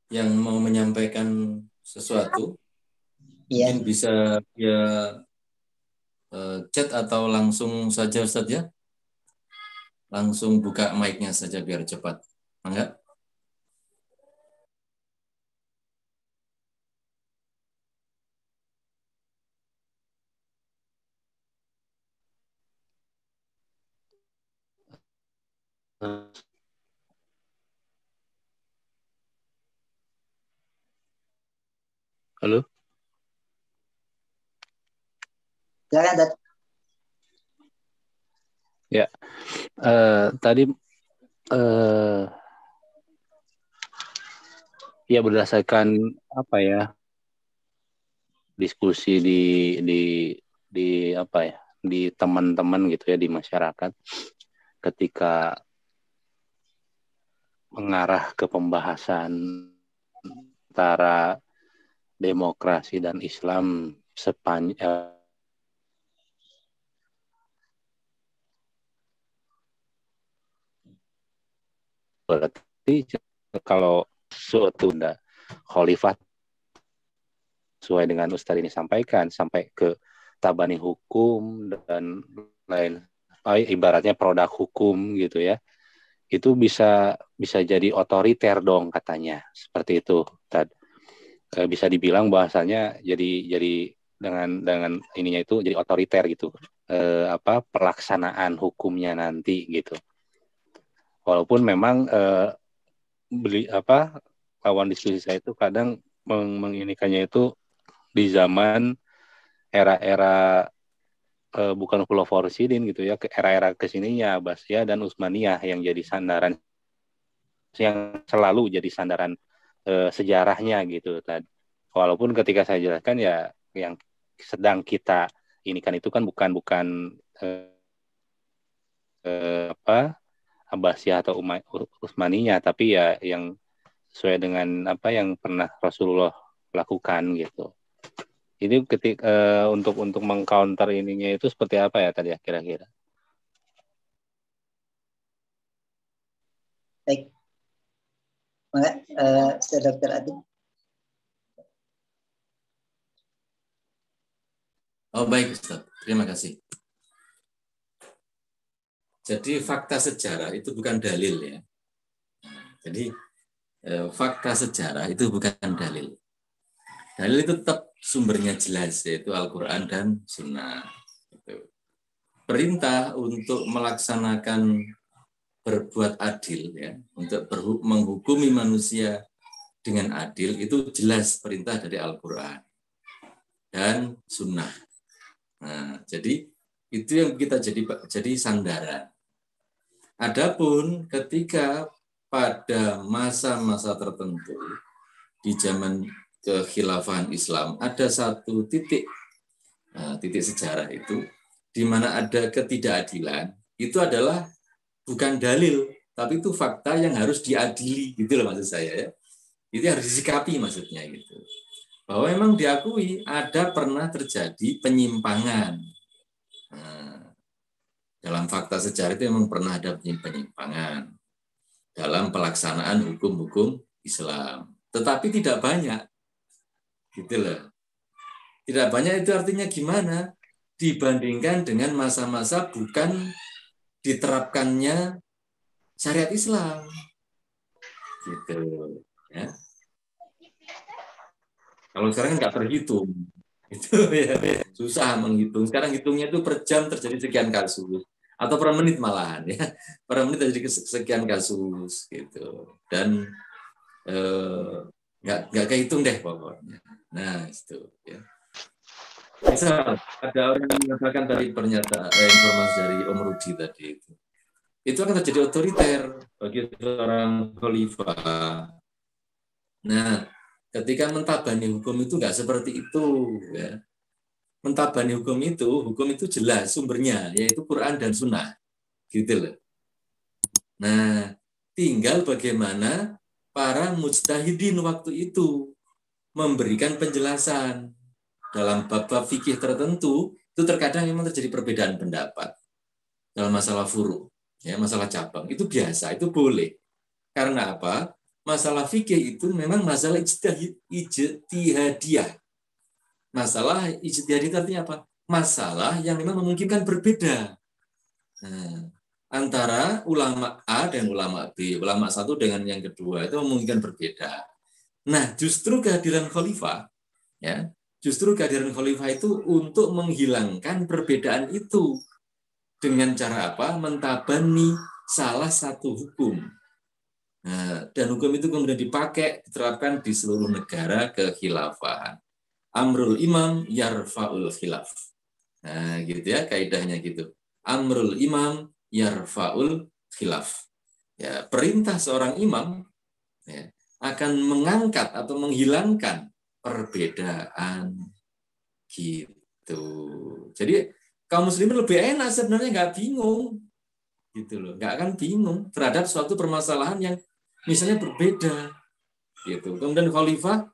Yang mau menyampaikan sesuatu, ya. Mungkin bisa ya chat atau langsung saja Ustaz ya. Langsung buka mic-nya saja biar cepat. Enggak? Halo? Silakan, Dad. Ya, tadi ya berdasarkan apa ya diskusi di apa ya di teman-teman gitu ya di masyarakat ketika mengarah ke pembahasan antara demokrasi dan Islam sepanjang berarti kalau suatu khalifah sesuai dengan Ustadz ini sampaikan sampai ke tabani hukum dan lain, ibaratnya produk hukum gitu ya, itu bisa jadi otoriter dong katanya, seperti itu. Bisa dibilang bahasanya jadi dengan ininya itu jadi otoriter gitu, pelaksanaan hukumnya nanti gitu. Walaupun memang lawan diskusi saya itu kadang menginikannya itu di zaman era-era bukan Khulafaur Rasyidin gitu ya, ke era-era kesininya Abbasiyah dan Utsmaniyah yang jadi sandaran, yang selalu jadi sandaran sejarahnya gitu. Walaupun ketika saya jelaskan ya yang sedang kita ini kan itu kan bukan Abbasiyah atau Utsmaniyah, tapi ya yang sesuai dengan apa yang pernah Rasulullah lakukan gitu. Ini ketika untuk mengcounter ininya itu seperti apa ya tadi ya kira-kira? Baik. Saya Dr. Adib. Oh baik Ustaz, terima kasih. Jadi fakta sejarah itu bukan dalil ya. Jadi fakta sejarah itu bukan dalil. Dalil itu tetap sumbernya jelas, yaitu Al-Quran dan Sunnah. Perintah untuk melaksanakan berbuat adil, ya, untuk menghukumi manusia dengan adil, itu jelas perintah dari Al-Quran dan Sunnah. Nah, jadi itu yang kita jadi sandaran. Adapun ketika pada masa-masa tertentu di zaman kekhilafahan Islam ada satu titik sejarah itu di mana ada ketidakadilan, itu adalah bukan dalil tapi itu fakta yang harus diadili gitu loh maksud saya ya. Itu harus disikapi maksudnya gitu. Bahwa memang diakui ada pernah terjadi penyimpangan. Nah, dalam fakta sejarah itu memang pernah ada penyimpangan dalam pelaksanaan hukum-hukum Islam. Tetapi tidak banyak. Gitu loh. Tidak banyak itu artinya gimana? Dibandingkan dengan masa-masa bukan diterapkannya syariat Islam. Gitu. Ya. Kalau sekarang nggak terhitung. Itu ya, susah menghitung. Sekarang hitungnya itu per jam terjadi sekian kasus. Atau per menit malahan. Ya. Per menit terjadi sekian kasus. Gitu. Dan nggak kehitung deh pokoknya. Nah, itu ya. Misal ada orang yang mengatakan tadi pernyataan informasi dari Om Rudi tadi itu akan terjadi otoriter bagi seorang khalifah. Nah, ketika mentabani hukum itu nggak seperti itu, ya. Mentabani hukum itu jelas sumbernya yaitu Quran dan Sunnah, gitu loh. Nah, tinggal bagaimana para mujtahidin waktu itu memberikan penjelasan. Dalam bab-bab fikih tertentu, itu terkadang memang terjadi perbedaan pendapat. Dalam masalah furu, ya, masalah cabang, itu biasa, itu boleh. Karena apa? Masalah fikih itu memang masalah ijtihadiyah. Masalah ijtihadiyah artinya apa? Masalah yang memang memungkinkan berbeda. Nah, antara ulama A dan ulama B, ulama satu dengan yang kedua, itu memungkinkan berbeda. Nah, justru kehadiran khalifah, ya, justru kehadiran khalifah itu untuk menghilangkan perbedaan itu. Dengan cara apa? Mentabani salah satu hukum. Nah, dan hukum itu kemudian dipakai, diterapkan di seluruh negara kekhilafahan. Amrul imam yarfa'ul khilaf. Nah, gitu ya, kaidahnya gitu. Amrul imam yarfa'ul khilaf. Ya, perintah seorang imam ya, akan mengangkat atau menghilangkan perbedaan gitu. Jadi kaum muslimin lebih enak sebenarnya, nggak bingung gitu loh, nggak akan bingung terhadap suatu permasalahan yang misalnya berbeda gitu. Kemudian khalifah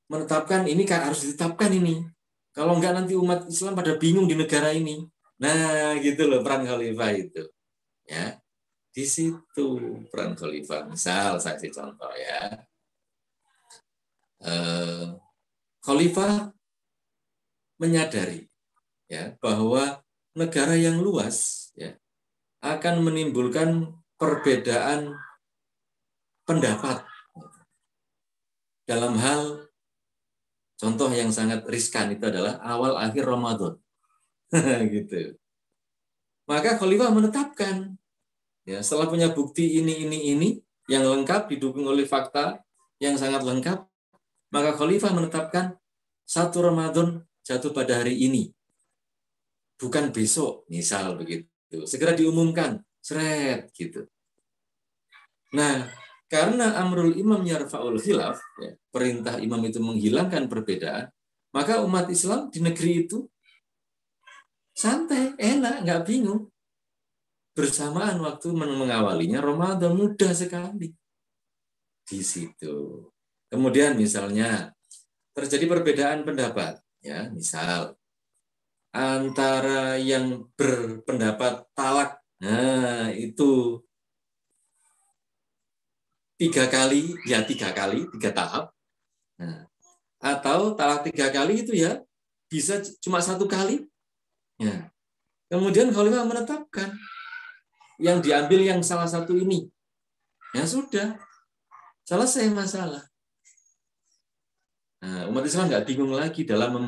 menetapkan ini harus ditetapkan ini. Kalau enggak nanti umat Islam pada bingung di negara ini. Nah, gitu loh peran khalifah itu. Ya. Di situ peran khalifah. Misal saya kasih contoh ya. Khalifah menyadari ya bahwa negara yang luas ya akan menimbulkan perbedaan pendapat dalam hal contoh yang sangat riskan itu adalah awal akhir Ramadan. Gitu. Maka khalifah menetapkan ya setelah punya bukti ini yang lengkap didukung oleh fakta yang sangat lengkap, maka khalifah menetapkan 1 Ramadan jatuh pada hari ini. Bukan besok, misal begitu. Segera diumumkan, seret gitu. Nah, karena amrul imam yarfa'ul khilaf, ya, perintah imam itu menghilangkan perbedaan, maka umat Islam di negeri itu santai, enak, nggak bingung. Bersamaan waktu mengawalinya Ramadan, mudah sekali. Di situ. Kemudian misalnya terjadi perbedaan pendapat, ya, misal antara yang berpendapat talak, nah itu 3 kali, ya 3 kali, 3 tahap. Nah, atau talak 3 kali itu ya bisa cuma 1 kali. Ya. Kemudian khalifah menetapkan yang diambil yang salah satu ini. Ya sudah, selesai masalah. Nah, umat Islam nggak bingung lagi dalam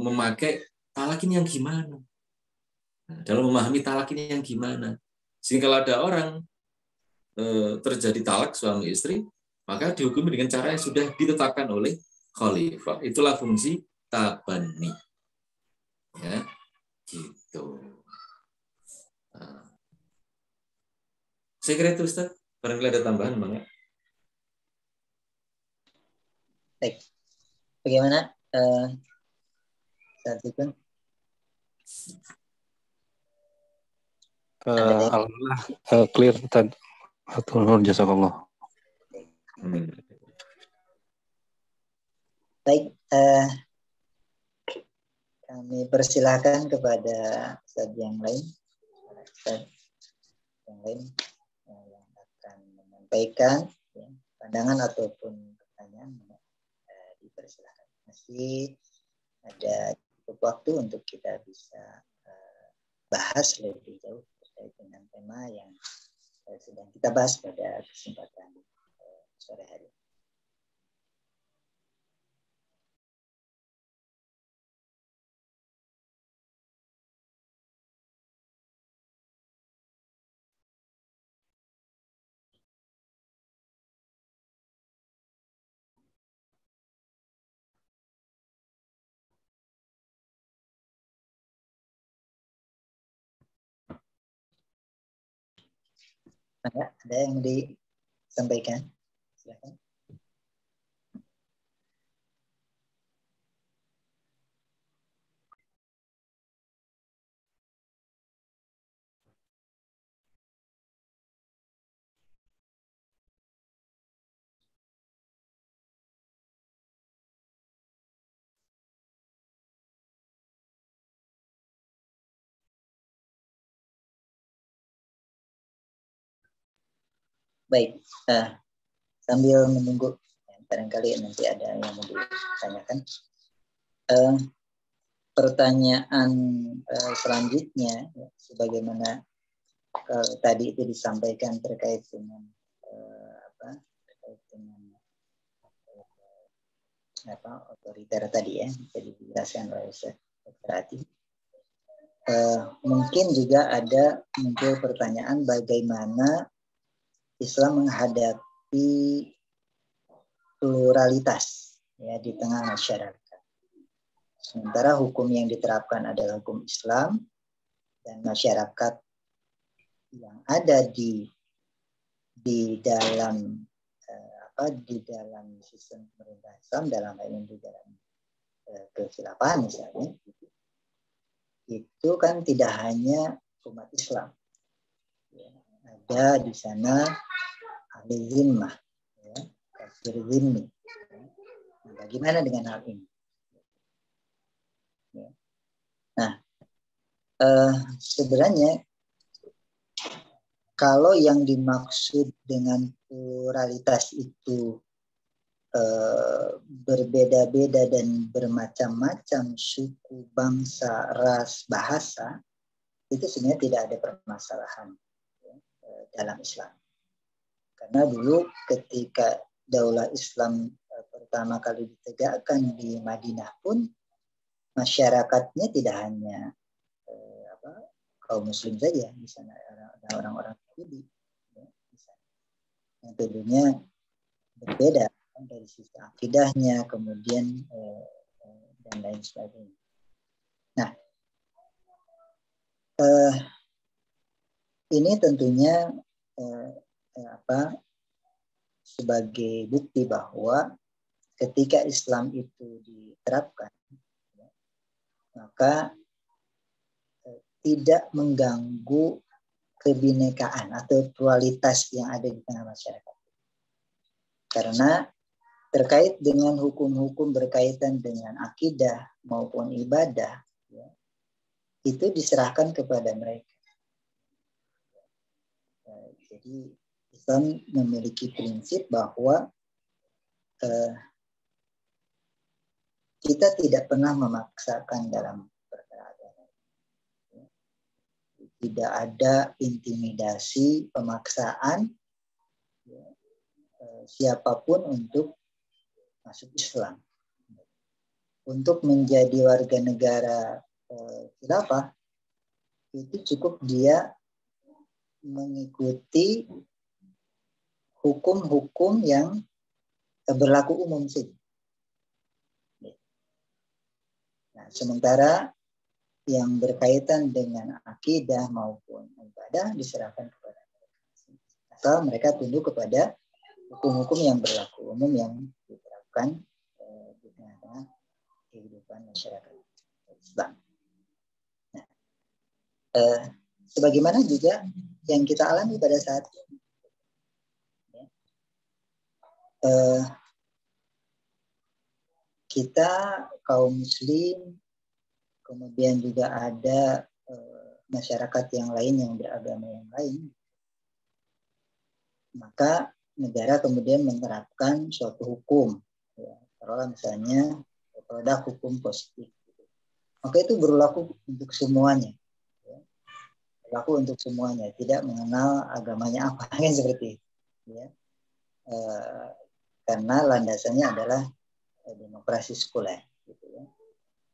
memakai talak ini yang gimana. Nah, dalam memahami talak ini yang gimana. Sehingga kalau ada orang terjadi talak suami istri, maka dihukumi dengan cara yang sudah ditetapkan oleh khalifah. Itulah fungsi tabanni. Ya, gitu. Nah, saya kira itu Ustaz. Barangkali ada tambahan Bang. Baik. Bagaimana? Saat itu alhamdulillah clear Ustaz. Jazakallah. Baik, kami persilahkan kepada Ustaz yang lain, yang akan menyampaikan ya, pandangan ataupun pertanyaan. Dipersilahkan. Masih ada cukup waktu untuk kita bisa bahas lebih jauh terkait dengan tema yang sedang kita bahas pada kesempatan sore hari. Ada yang disampaikan? Silakan. Baik, sambil menunggu, barangkali nanti ada yang mau ditanyakan. Pertanyaan selanjutnya, sebagaimana tadi itu disampaikan terkait dengan otoriter tadi ya, jadi dijelaskan oleh Dr. Ati. Mungkin juga ada muncul pertanyaan bagaimana Islam menghadapi pluralitas ya di tengah masyarakat. Sementara hukum yang diterapkan adalah hukum Islam dan masyarakat yang ada di dalam di dalam sistem pemerintah Islam, dalam hal ini di dalam kekhilafan misalnya, itu kan tidak hanya umat Islam. Ya, ada di sana ahli zimmah, ya, kafir zimmi. Nah, bagaimana dengan hal ini? Ya. Nah, sebenarnya kalau yang dimaksud dengan pluralitas itu berbeda-beda dan bermacam-macam suku, bangsa, ras, bahasa, itu sebenarnya tidak ada permasalahan dalam Islam. Karena dulu ketika Daulah Islam pertama kali ditegakkan di Madinah pun, masyarakatnya tidak hanya kaum muslim saja, di sana ada orang-orang Yahudi, ya, yang tentunya berbeda dari sisi akidahnya, kemudian dan lain sebagainya. Nah, ini tentunya sebagai bukti bahwa ketika Islam itu diterapkan, ya, maka tidak mengganggu kebinekaan atau pluralitas yang ada di tengah masyarakat. Karena terkait dengan hukum-hukum berkaitan dengan akidah maupun ibadah, ya, itu diserahkan kepada mereka. Jadi Islam memiliki prinsip bahwa kita tidak pernah memaksakan dalam perkara agama. Tidak ada intimidasi, pemaksaan, ya, siapapun untuk masuk Islam. Untuk menjadi warga negara khilafah, itu cukup dia mengikuti hukum-hukum yang berlaku umum saja. Nah, sementara yang berkaitan dengan akidah maupun ibadah diserahkan kepada mereka. Asal mereka tunduk kepada hukum-hukum yang berlaku umum yang diterapkan di tengah-tengah kehidupan masyarakat Islam. Nah, sebagaimana juga yang kita alami pada saat ini, kita kaum muslim, kemudian juga ada masyarakat yang lain yang beragama yang lain, maka negara kemudian menerapkan suatu hukum, ya, kalau misalnya produk hukum positif, maka itu berlaku untuk semuanya, ya. Berlaku untuk semuanya, tidak mengenal agamanya apa, kan seperti itu, ya. Karena landasannya adalah demokrasi sekuler, gitu ya.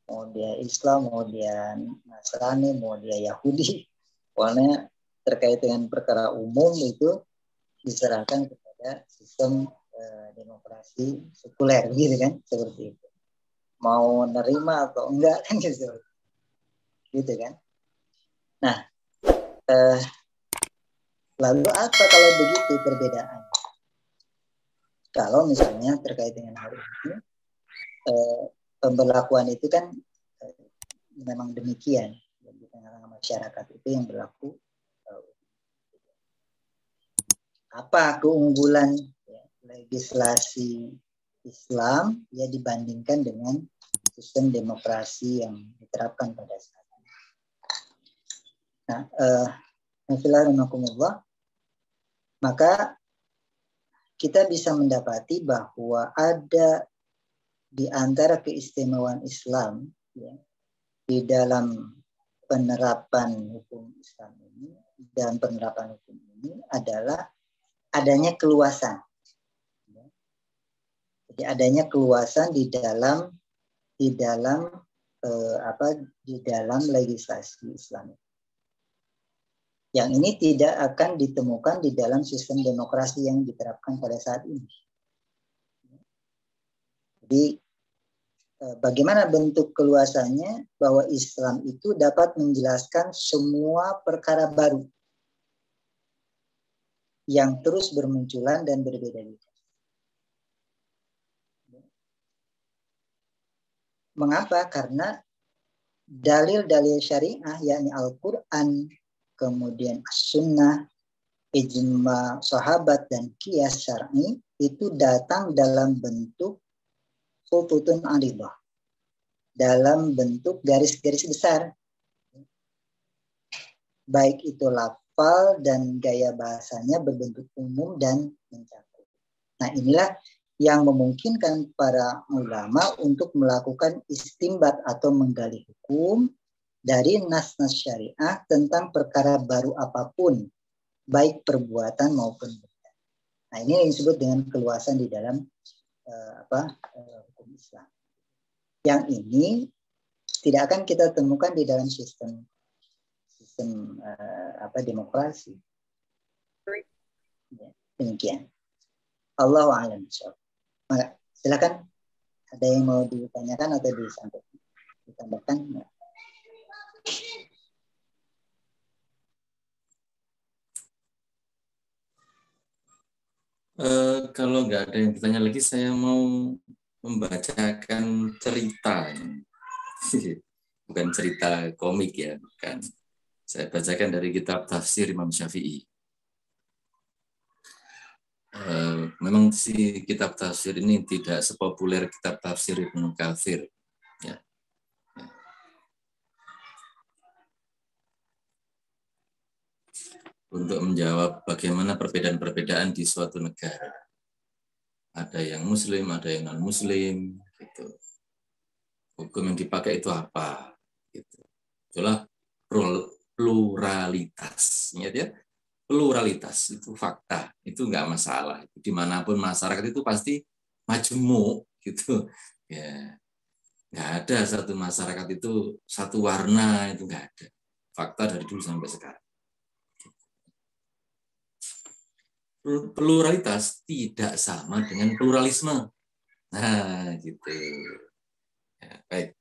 Mau dia Islam, mau dia Nasrani, mau dia Yahudi, pokoknya terkait dengan perkara umum itu diserahkan kepada sistem demokrasi sekuler, gitu kan, seperti itu. Mau nerima atau enggak kan gitu kan. Nah, lalu apa kalau begitu perbedaan? Kalau misalnya terkait dengan hal ini, pemberlakuan itu kan memang demikian di tengah-tengah masyarakat itu yang berlaku. Apa keunggulan, ya, legislasi Islam ya dibandingkan dengan sistem demokrasi yang diterapkan pada saat ini? Nah, maka kita bisa mendapati bahwa ada di antara keistimewaan Islam, ya, di dalam penerapan hukum Islam ini, dalam penerapan hukum ini adalah adanya keluasan. Ya. Jadi adanya keluasan di dalam legislasi Islam. Yang ini tidak akan ditemukan di dalam sistem demokrasi yang diterapkan pada saat ini. Jadi bagaimana bentuk keluasannya? Bahwa Islam itu dapat menjelaskan semua perkara baru yang terus bermunculan dan berbeda-beda. Mengapa? Karena dalil-dalil syariah, yakni Al-Quran, kemudian As-Sunnah, ijma sahabat dan qiyas syar'i itu datang dalam bentuk khututun aridah, dalam bentuk garis-garis besar, baik itu lafal dan gaya bahasanya berbentuk umum dan mencakup. Nah, inilah yang memungkinkan para ulama untuk melakukan istinbat atau menggali hukum dari nas-nas syariah tentang perkara baru apapun, baik perbuatan maupun benda. Nah, ini yang disebut dengan keluasan di dalam hukum Islam. Yang ini tidak akan kita temukan di dalam sistem demokrasi. Ya, demikian. Allahu a'lam bishawab. Silakan, ada yang mau ditanyakan atau disampaikan, ditambahkan? Ya. Kalau nggak ada yang bertanya lagi, saya mau membacakan cerita. Bukan cerita komik ya, bukan. Saya bacakan dari kitab Tafsir Imam Syafi'i. Memang si kitab tafsir ini tidak sepopuler kitab tafsir Ibnu Katsir. Ya. Untuk menjawab bagaimana perbedaan-perbedaan di suatu negara. Ada yang muslim, ada yang non-muslim, gitu. Hukum yang dipakai itu apa? Gitu. Itulah pluralitas. Ingat ya? Pluralitas itu fakta, itu nggak masalah. Dimanapun masyarakat itu pasti majemuk, gitu. Ya, nggak ada satu masyarakat itu satu warna, itu nggak ada. Fakta dari dulu sampai sekarang. Pluralitas tidak sama dengan pluralisme. Nah, gitu. Ya, baik.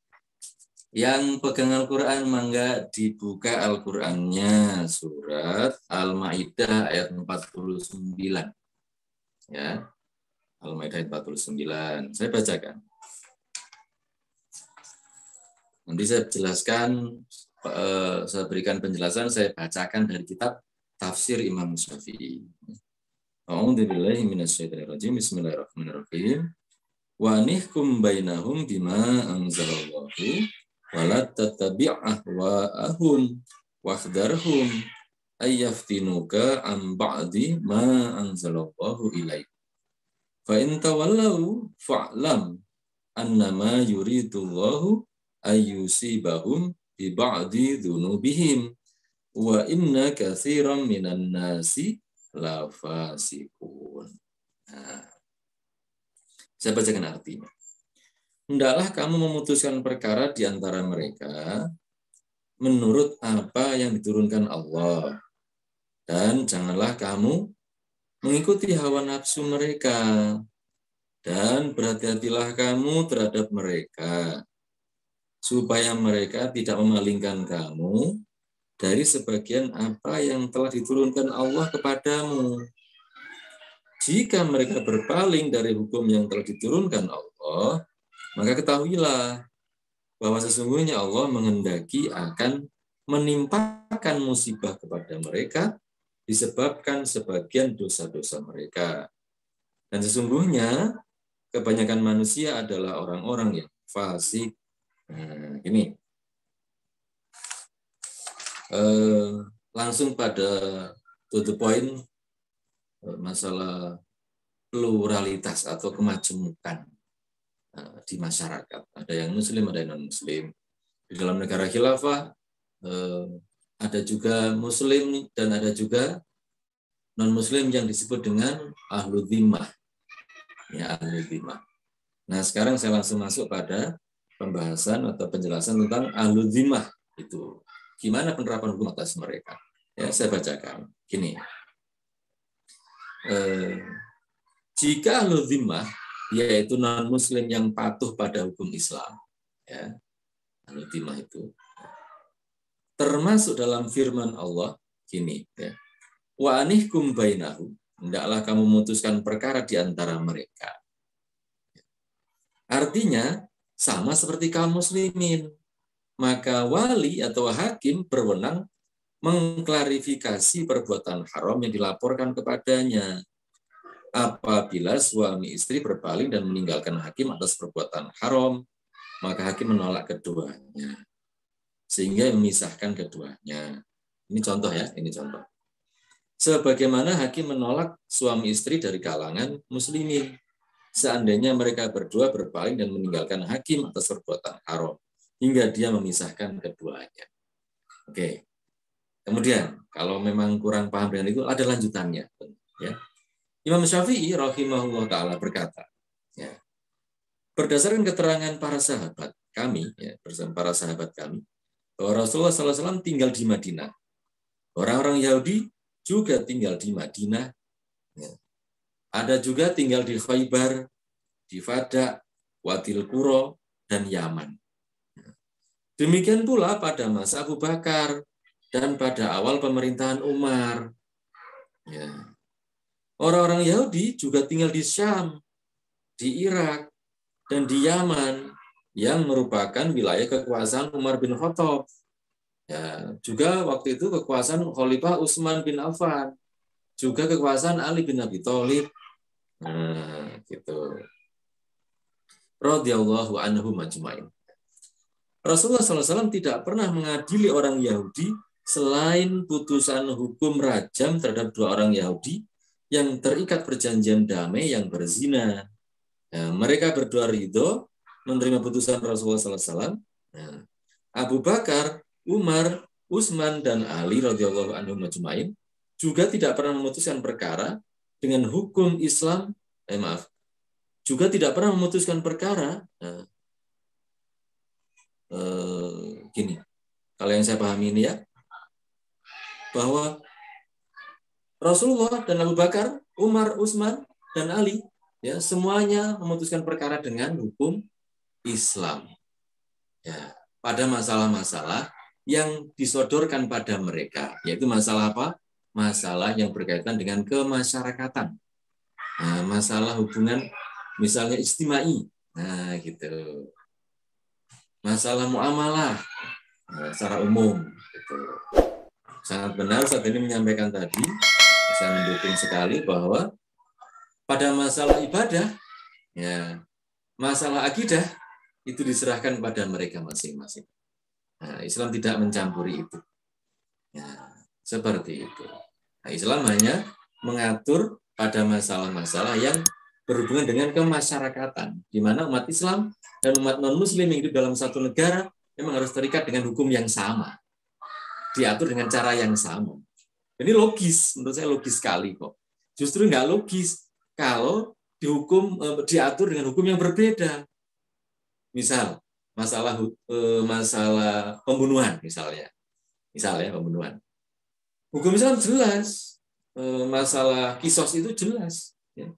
Yang pegang Al-Quran, mangga dibuka Al-Qurannya, surat Al-Ma'idah ayat 49. Ya, Al-Ma'idah ayat 49. Saya bacakan. Nanti saya jelaskan, saya berikan penjelasan, saya bacakan dari kitab Tafsir Imam Syafi'i. A'udzubillahi minasyaitonirrajim. Bismillahirrahmanirrahim. Wa nihkum bainahum bima anzalallahu wala tattabi' ahwa'ahum wahdharhum ayyaftinuka an ba'di ma anzalallahu ilaik. Fa in tawallaw fa'lam annama yuridullahu ayyusibahum bi ba'di dzunubihim wa inna katsiran minan nasi la fasiqun. Nah, saya bacakan artinya. Hendaklah kamu memutuskan perkara di antara mereka menurut apa yang diturunkan Allah. Dan janganlah kamu mengikuti hawa nafsu mereka. Dan berhati-hatilah kamu terhadap mereka, supaya mereka tidak memalingkan kamu dari sebagian apa yang telah diturunkan Allah kepadamu. Jika mereka berpaling dari hukum yang telah diturunkan Allah, maka ketahuilah bahwa sesungguhnya Allah menghendaki akan menimpakan musibah kepada mereka disebabkan sebagian dosa-dosa mereka. Dan sesungguhnya kebanyakan manusia adalah orang-orang yang fasik. Nah, ini. Langsung pada to the point, masalah pluralitas atau kemajemukan di masyarakat. Ada yang muslim, ada yang non-muslim. Di dalam negara khilafah ada juga muslim dan ada juga non-muslim yang disebut dengan ahlu dhimmah. Ya, ahlu dhimmah. Nah, sekarang saya langsung masuk pada pembahasan atau penjelasan tentang ahlu dhimmah itu. Gimana penerapan hukum atas mereka? Ya, saya bacakan. Gini. Jika ahlu dhimmah, yaitu non-muslim yang patuh pada hukum Islam, ya, ahlu dhimmah itu termasuk dalam firman Allah gini, ya, wa anihkum bainahum, hendaklah kamu memutuskan perkara di antara mereka. Artinya sama seperti kaum muslimin, maka wali atau hakim berwenang mengklarifikasi perbuatan haram yang dilaporkan kepadanya. Apabila suami istri berpaling dan meninggalkan hakim atas perbuatan haram, maka hakim menolak keduanya, sehingga memisahkan keduanya. Ini contoh ya, ini contoh. Sebagaimana hakim menolak suami istri dari kalangan muslimin, seandainya mereka berdua berpaling dan meninggalkan hakim atas perbuatan haram, hingga dia memisahkan keduanya. Oke. Kemudian, kalau memang kurang paham dengan itu, ada lanjutannya. Ya. Imam Syafi'i rahimahullah ta'ala berkata, ya, berdasarkan keterangan para sahabat kami, ya, bersama para sahabat kami, bahwa Rasulullah SAW tinggal di Madinah. Orang-orang Yahudi juga tinggal di Madinah. Ya. Ada juga tinggal di Khaybar, di Fadak, Wadil Qura, dan Yaman. Demikian pula pada masa Abu Bakar dan pada awal pemerintahan Umar. Ya. Orang-orang Yahudi juga tinggal di Syam, di Irak, dan di Yaman, yang merupakan wilayah kekuasaan Umar bin Khattab. Ya, juga waktu itu kekuasaan Khalifah Utsman bin Affan, juga kekuasaan Ali bin Abi Thalib. Nah, gitu. Radhiyallahu anhum ajmain. Rasulullah SAW tidak pernah mengadili orang Yahudi selain putusan hukum rajam terhadap dua orang Yahudi yang terikat perjanjian damai yang berzina. Nah, mereka berdua ridho menerima putusan Rasulullah SAW. Nah, Abu Bakar, Umar, Utsman, dan Ali radhiyallahu anhum ajmain juga tidak pernah memutuskan perkara dengan hukum Islam. Juga tidak pernah memutuskan perkara. Nah, gini, kalau yang saya pahami ini ya, bahwa Rasulullah dan Abu Bakar, Umar, Utsman, dan Ali, ya semuanya memutuskan perkara dengan hukum Islam. Ya, pada masalah-masalah yang disodorkan pada mereka, yaitu masalah apa? Masalah yang berkaitan dengan kemasyarakatan. Nah, masalah hubungan misalnya ijtimai. Nah, gitu. Masalah muamalah secara umum. Gitu. Sangat benar saat ini menyampaikan tadi, saya mendukung sekali bahwa pada masalah ibadah, ya, masalah akidah itu diserahkan pada mereka masing-masing. Nah, Islam tidak mencampuri itu. Ya, seperti itu. Nah, Islam hanya mengatur pada masalah-masalah yang berhubungan dengan kemasyarakatan, di mana umat Islam dan umat non-Muslim yang hidup dalam satu negara memang harus terikat dengan hukum yang sama, diatur dengan cara yang sama. Ini logis, menurut saya logis sekali kok. Justru nggak logis kalau diatur dengan hukum yang berbeda. Misal masalah pembunuhan misalnya pembunuhan. Hukum Islam jelas, masalah kisos itu jelas. Ya.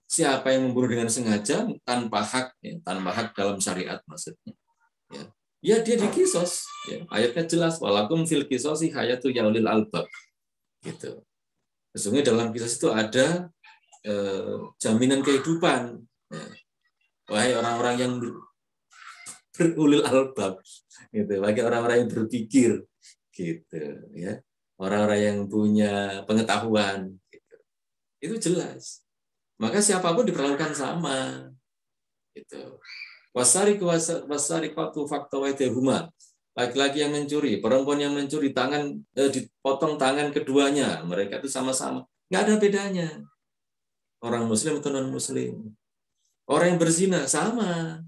Siapa yang membunuh dengan sengaja tanpa hak, ya, tanpa hak dalam syariat maksudnya. Ya dia dikisos. Ya. Ayatnya jelas, walakum fil kisosi hayatu ya ulil albab. Gitu. Sesungguhnya dalam kisos itu ada jaminan kehidupan. Ya. Wahai orang-orang yang berulil albab, gitu. Bagi orang-orang yang berpikir, gitu, ya. Orang-orang yang punya pengetahuan, gitu. Itu jelas. Maka siapapun diperlakukan sama, gitu. Wasariqatu faktawaitihuma. Laki-laki yang mencuri, perempuan yang mencuri, dipotong tangan keduanya, mereka itu sama-sama, nggak ada bedanya. Orang Muslim atau non Muslim. Orang yang berzina sama,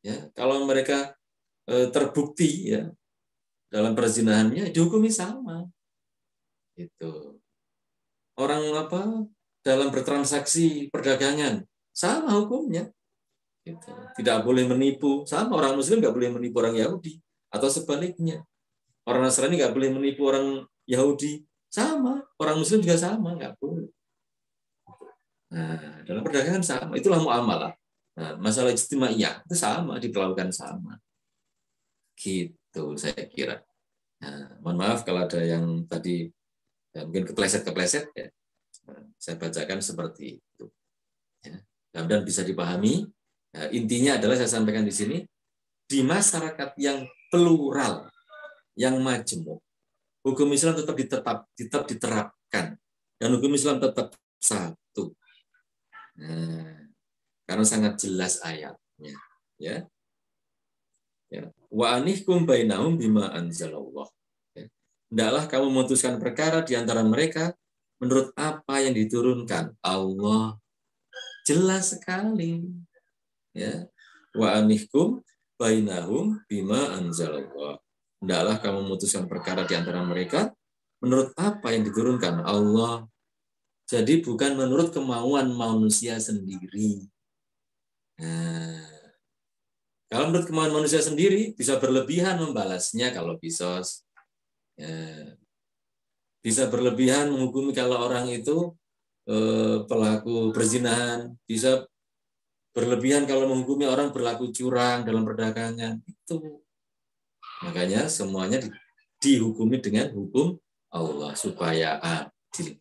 ya kalau mereka terbukti ya dalam perzinahannya dihukumi sama, itu. Orang dalam bertransaksi perdagangan sama hukumnya, gitu. Tidak boleh menipu, sama orang Muslim nggak boleh menipu orang Yahudi atau sebaliknya. Orang Nasrani nggak boleh menipu orang Yahudi, sama orang Muslim juga sama, nggak boleh. Nah, dalam perdagangan sama, itulah muamalah. Nah, masalah ijtimaiyah itu sama, diperlakukan sama. Gitu saya kira. Nah, mohon maaf kalau ada yang tadi ya, mungkin kepleset ya. Saya bacakan seperti itu. Ya, mudah-mudahan bisa dipahami. Nah, intinya adalah saya sampaikan di sini, di masyarakat yang plural, yang majemuk, hukum Islam tetap diterapkan, dan hukum Islam tetap satu. Nah, karena sangat jelas ayatnya, ya. Ya. Wa anihkum bainahum bima anzalallah. Ya. Hendaklah kamu memutuskan perkara di antara mereka menurut apa yang diturunkan Allah. Jelas sekali. Ya. Wa anihkum bainahum bima anzalallah. Hendaklah kamu memutuskan perkara di antara mereka menurut apa yang diturunkan Allah. Jadi bukan menurut kemauan manusia sendiri. Nah, kalau menurut kemauan manusia sendiri, bisa berlebihan membalasnya kalau kisos. Ya. Bisa berlebihan menghukumi kalau orang itu pelaku perzinahan. Bisa berlebihan kalau menghukumi orang berlaku curang dalam perdagangan. Itu. Makanya semuanya dihukumi dengan hukum Allah supaya adil.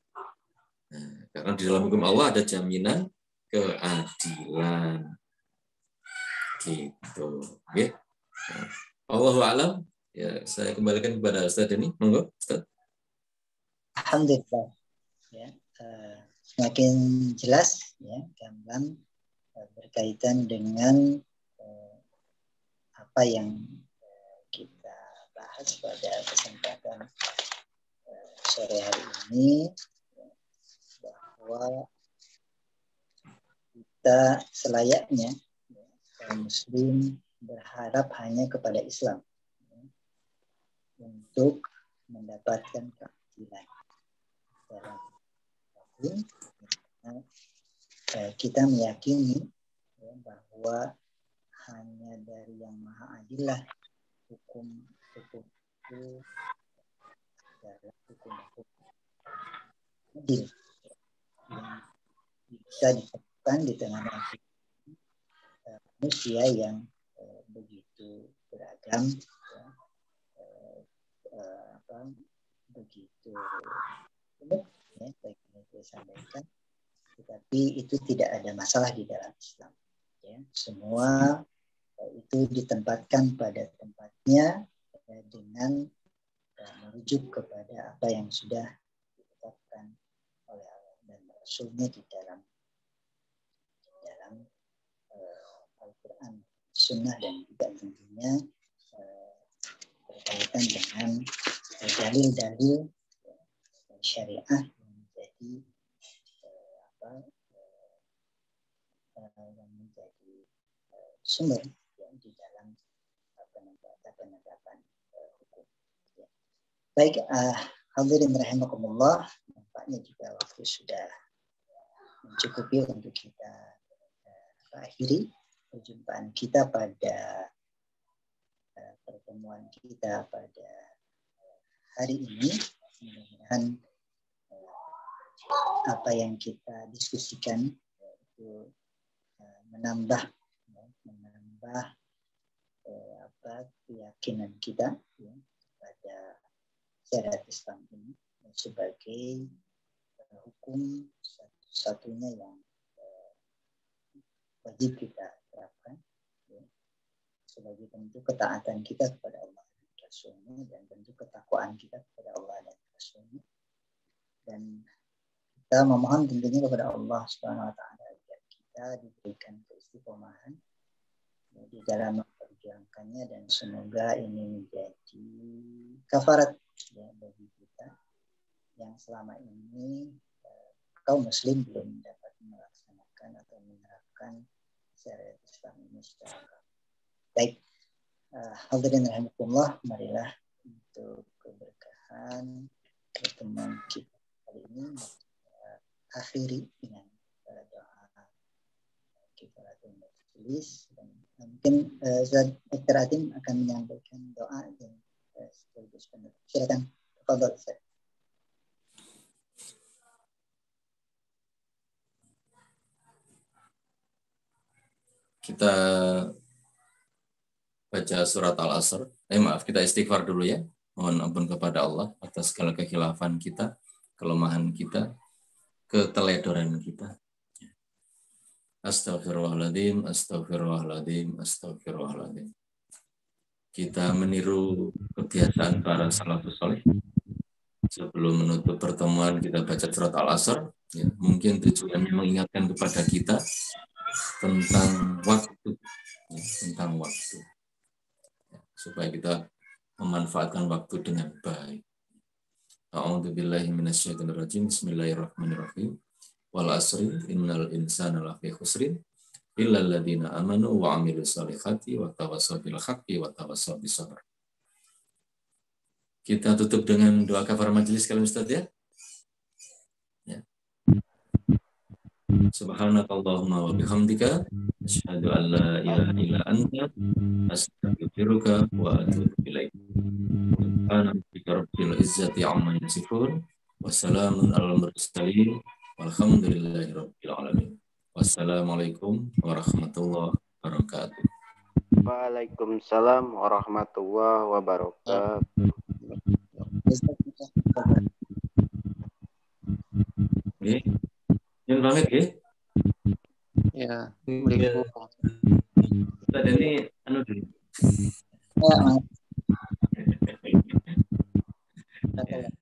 Nah, karena di dalam hukum Allah ada jaminan keadilan. Gitu. Oke. Nah, Allahu a'lam. Ya, saya kembalikan kepada Ustaz ini. Monggo, Ustaz. Alhamdulillah. Ya, semakin jelas ya gamblang berkaitan dengan apa yang kita bahas pada kesempatan sore hari ini, bahwa kita selayaknya kaum muslim berharap hanya kepada Islam untuk mendapatkan keadilan dalam apapun. Kita meyakini bahwa hanya dari yang maha adil lah hukum itu adalah hukum adil yang bisa ditemukan di tengah manusia yang begitu beragam, begitu unik, ya, baik itu sampaikan, tetapi itu tidak ada masalah di dalam Islam. Ya, semua itu ditempatkan pada tempatnya dengan merujuk kepada apa yang sudah ditetapkan oleh Allah dan Rasulnya di dalam Al-Quran, Sunnah, dan juga tentunya berkaitan dengan dalil-dalil syariah yang menjadi sumber ya, di dalam penegakan hukum. Ya. Baik, hadirin rahimakumullah, nampaknya juga waktu sudah mencukupi untuk kita akhiri perjumpaan kita pada pertemuan kita pada hari ini. Mudah-mudahan apa yang kita diskusikan itu menambah keyakinan kita ya, pada syariat Islam ini sebagai hukum satu-satunya yang wajib kita terapkan ya, sebagai bentuk ketaatan kita kepada Allah dan Rasulnya, dan bentuk ketakwaan kita kepada Allah dan Rasulnya, dan kita memohon tentunya kepada Allah Subhanahu Wa Taala agar kita diberikan keistiqomahan di dalam memperjuangkannya, dan semoga ini menjadi kafarat ya, bagi kita yang selama ini kaum muslim belum dapat melaksanakan atau menerapkan syariat Islam ini secara baik. Hadirin rahimakumullah, marilah untuk keberkahan pertemuan kita kali ini akhiri dengan doa kifaratul majelis, dan mungkin Dr. Atim akan menyampaikan doa dan sekaligus penutup. Silakan, tafadhol Ustaz. Kita baca surat Al-Asr. Kita istighfar dulu ya. Mohon ampun kepada Allah atas segala kekhilafan kita, kelemahan kita, keteledoran kita. Astaghfirullahaladzim, astaghfirullahaladzim, astaghfirullahaladzim. Kita meniru kebiasaan para salafus saleh sebelum menutup pertemuan kita baca surat Al-Asr, ya, mungkin tujuannya mengingatkan kepada kita tentang waktu, ya, tentang waktu, ya, supaya kita memanfaatkan waktu dengan baik. A'udzubillahi minasyaitonir rajim. Bismillahirrahmanirrahim. Wal asri innal insana lafi khusrin illal ladzina amanu wa 'amilus solihati wa tawassaw bil haqqi wa tawassaw bis sabr. Kita tutup dengan doa kafaraah majelis kalian Ustaz ya. Ya. Subhanakallahumma wa bihamdika asyhadu an la ilaha illa anta astaghfiruka wa atubu ilaik. Subhana rabbika rabbil izzati amma yasifun wa salamun alal mursalin walhamdulillahi rabbil alamin. Wassalamualaikum warahmatullahi wabarakatuh. Waalaikumsalam warahmatullahi wabarakatuh. Oke, yang pamit ya. Ya, Assalamualaikum. Ustaz ini anu dulu. Ya,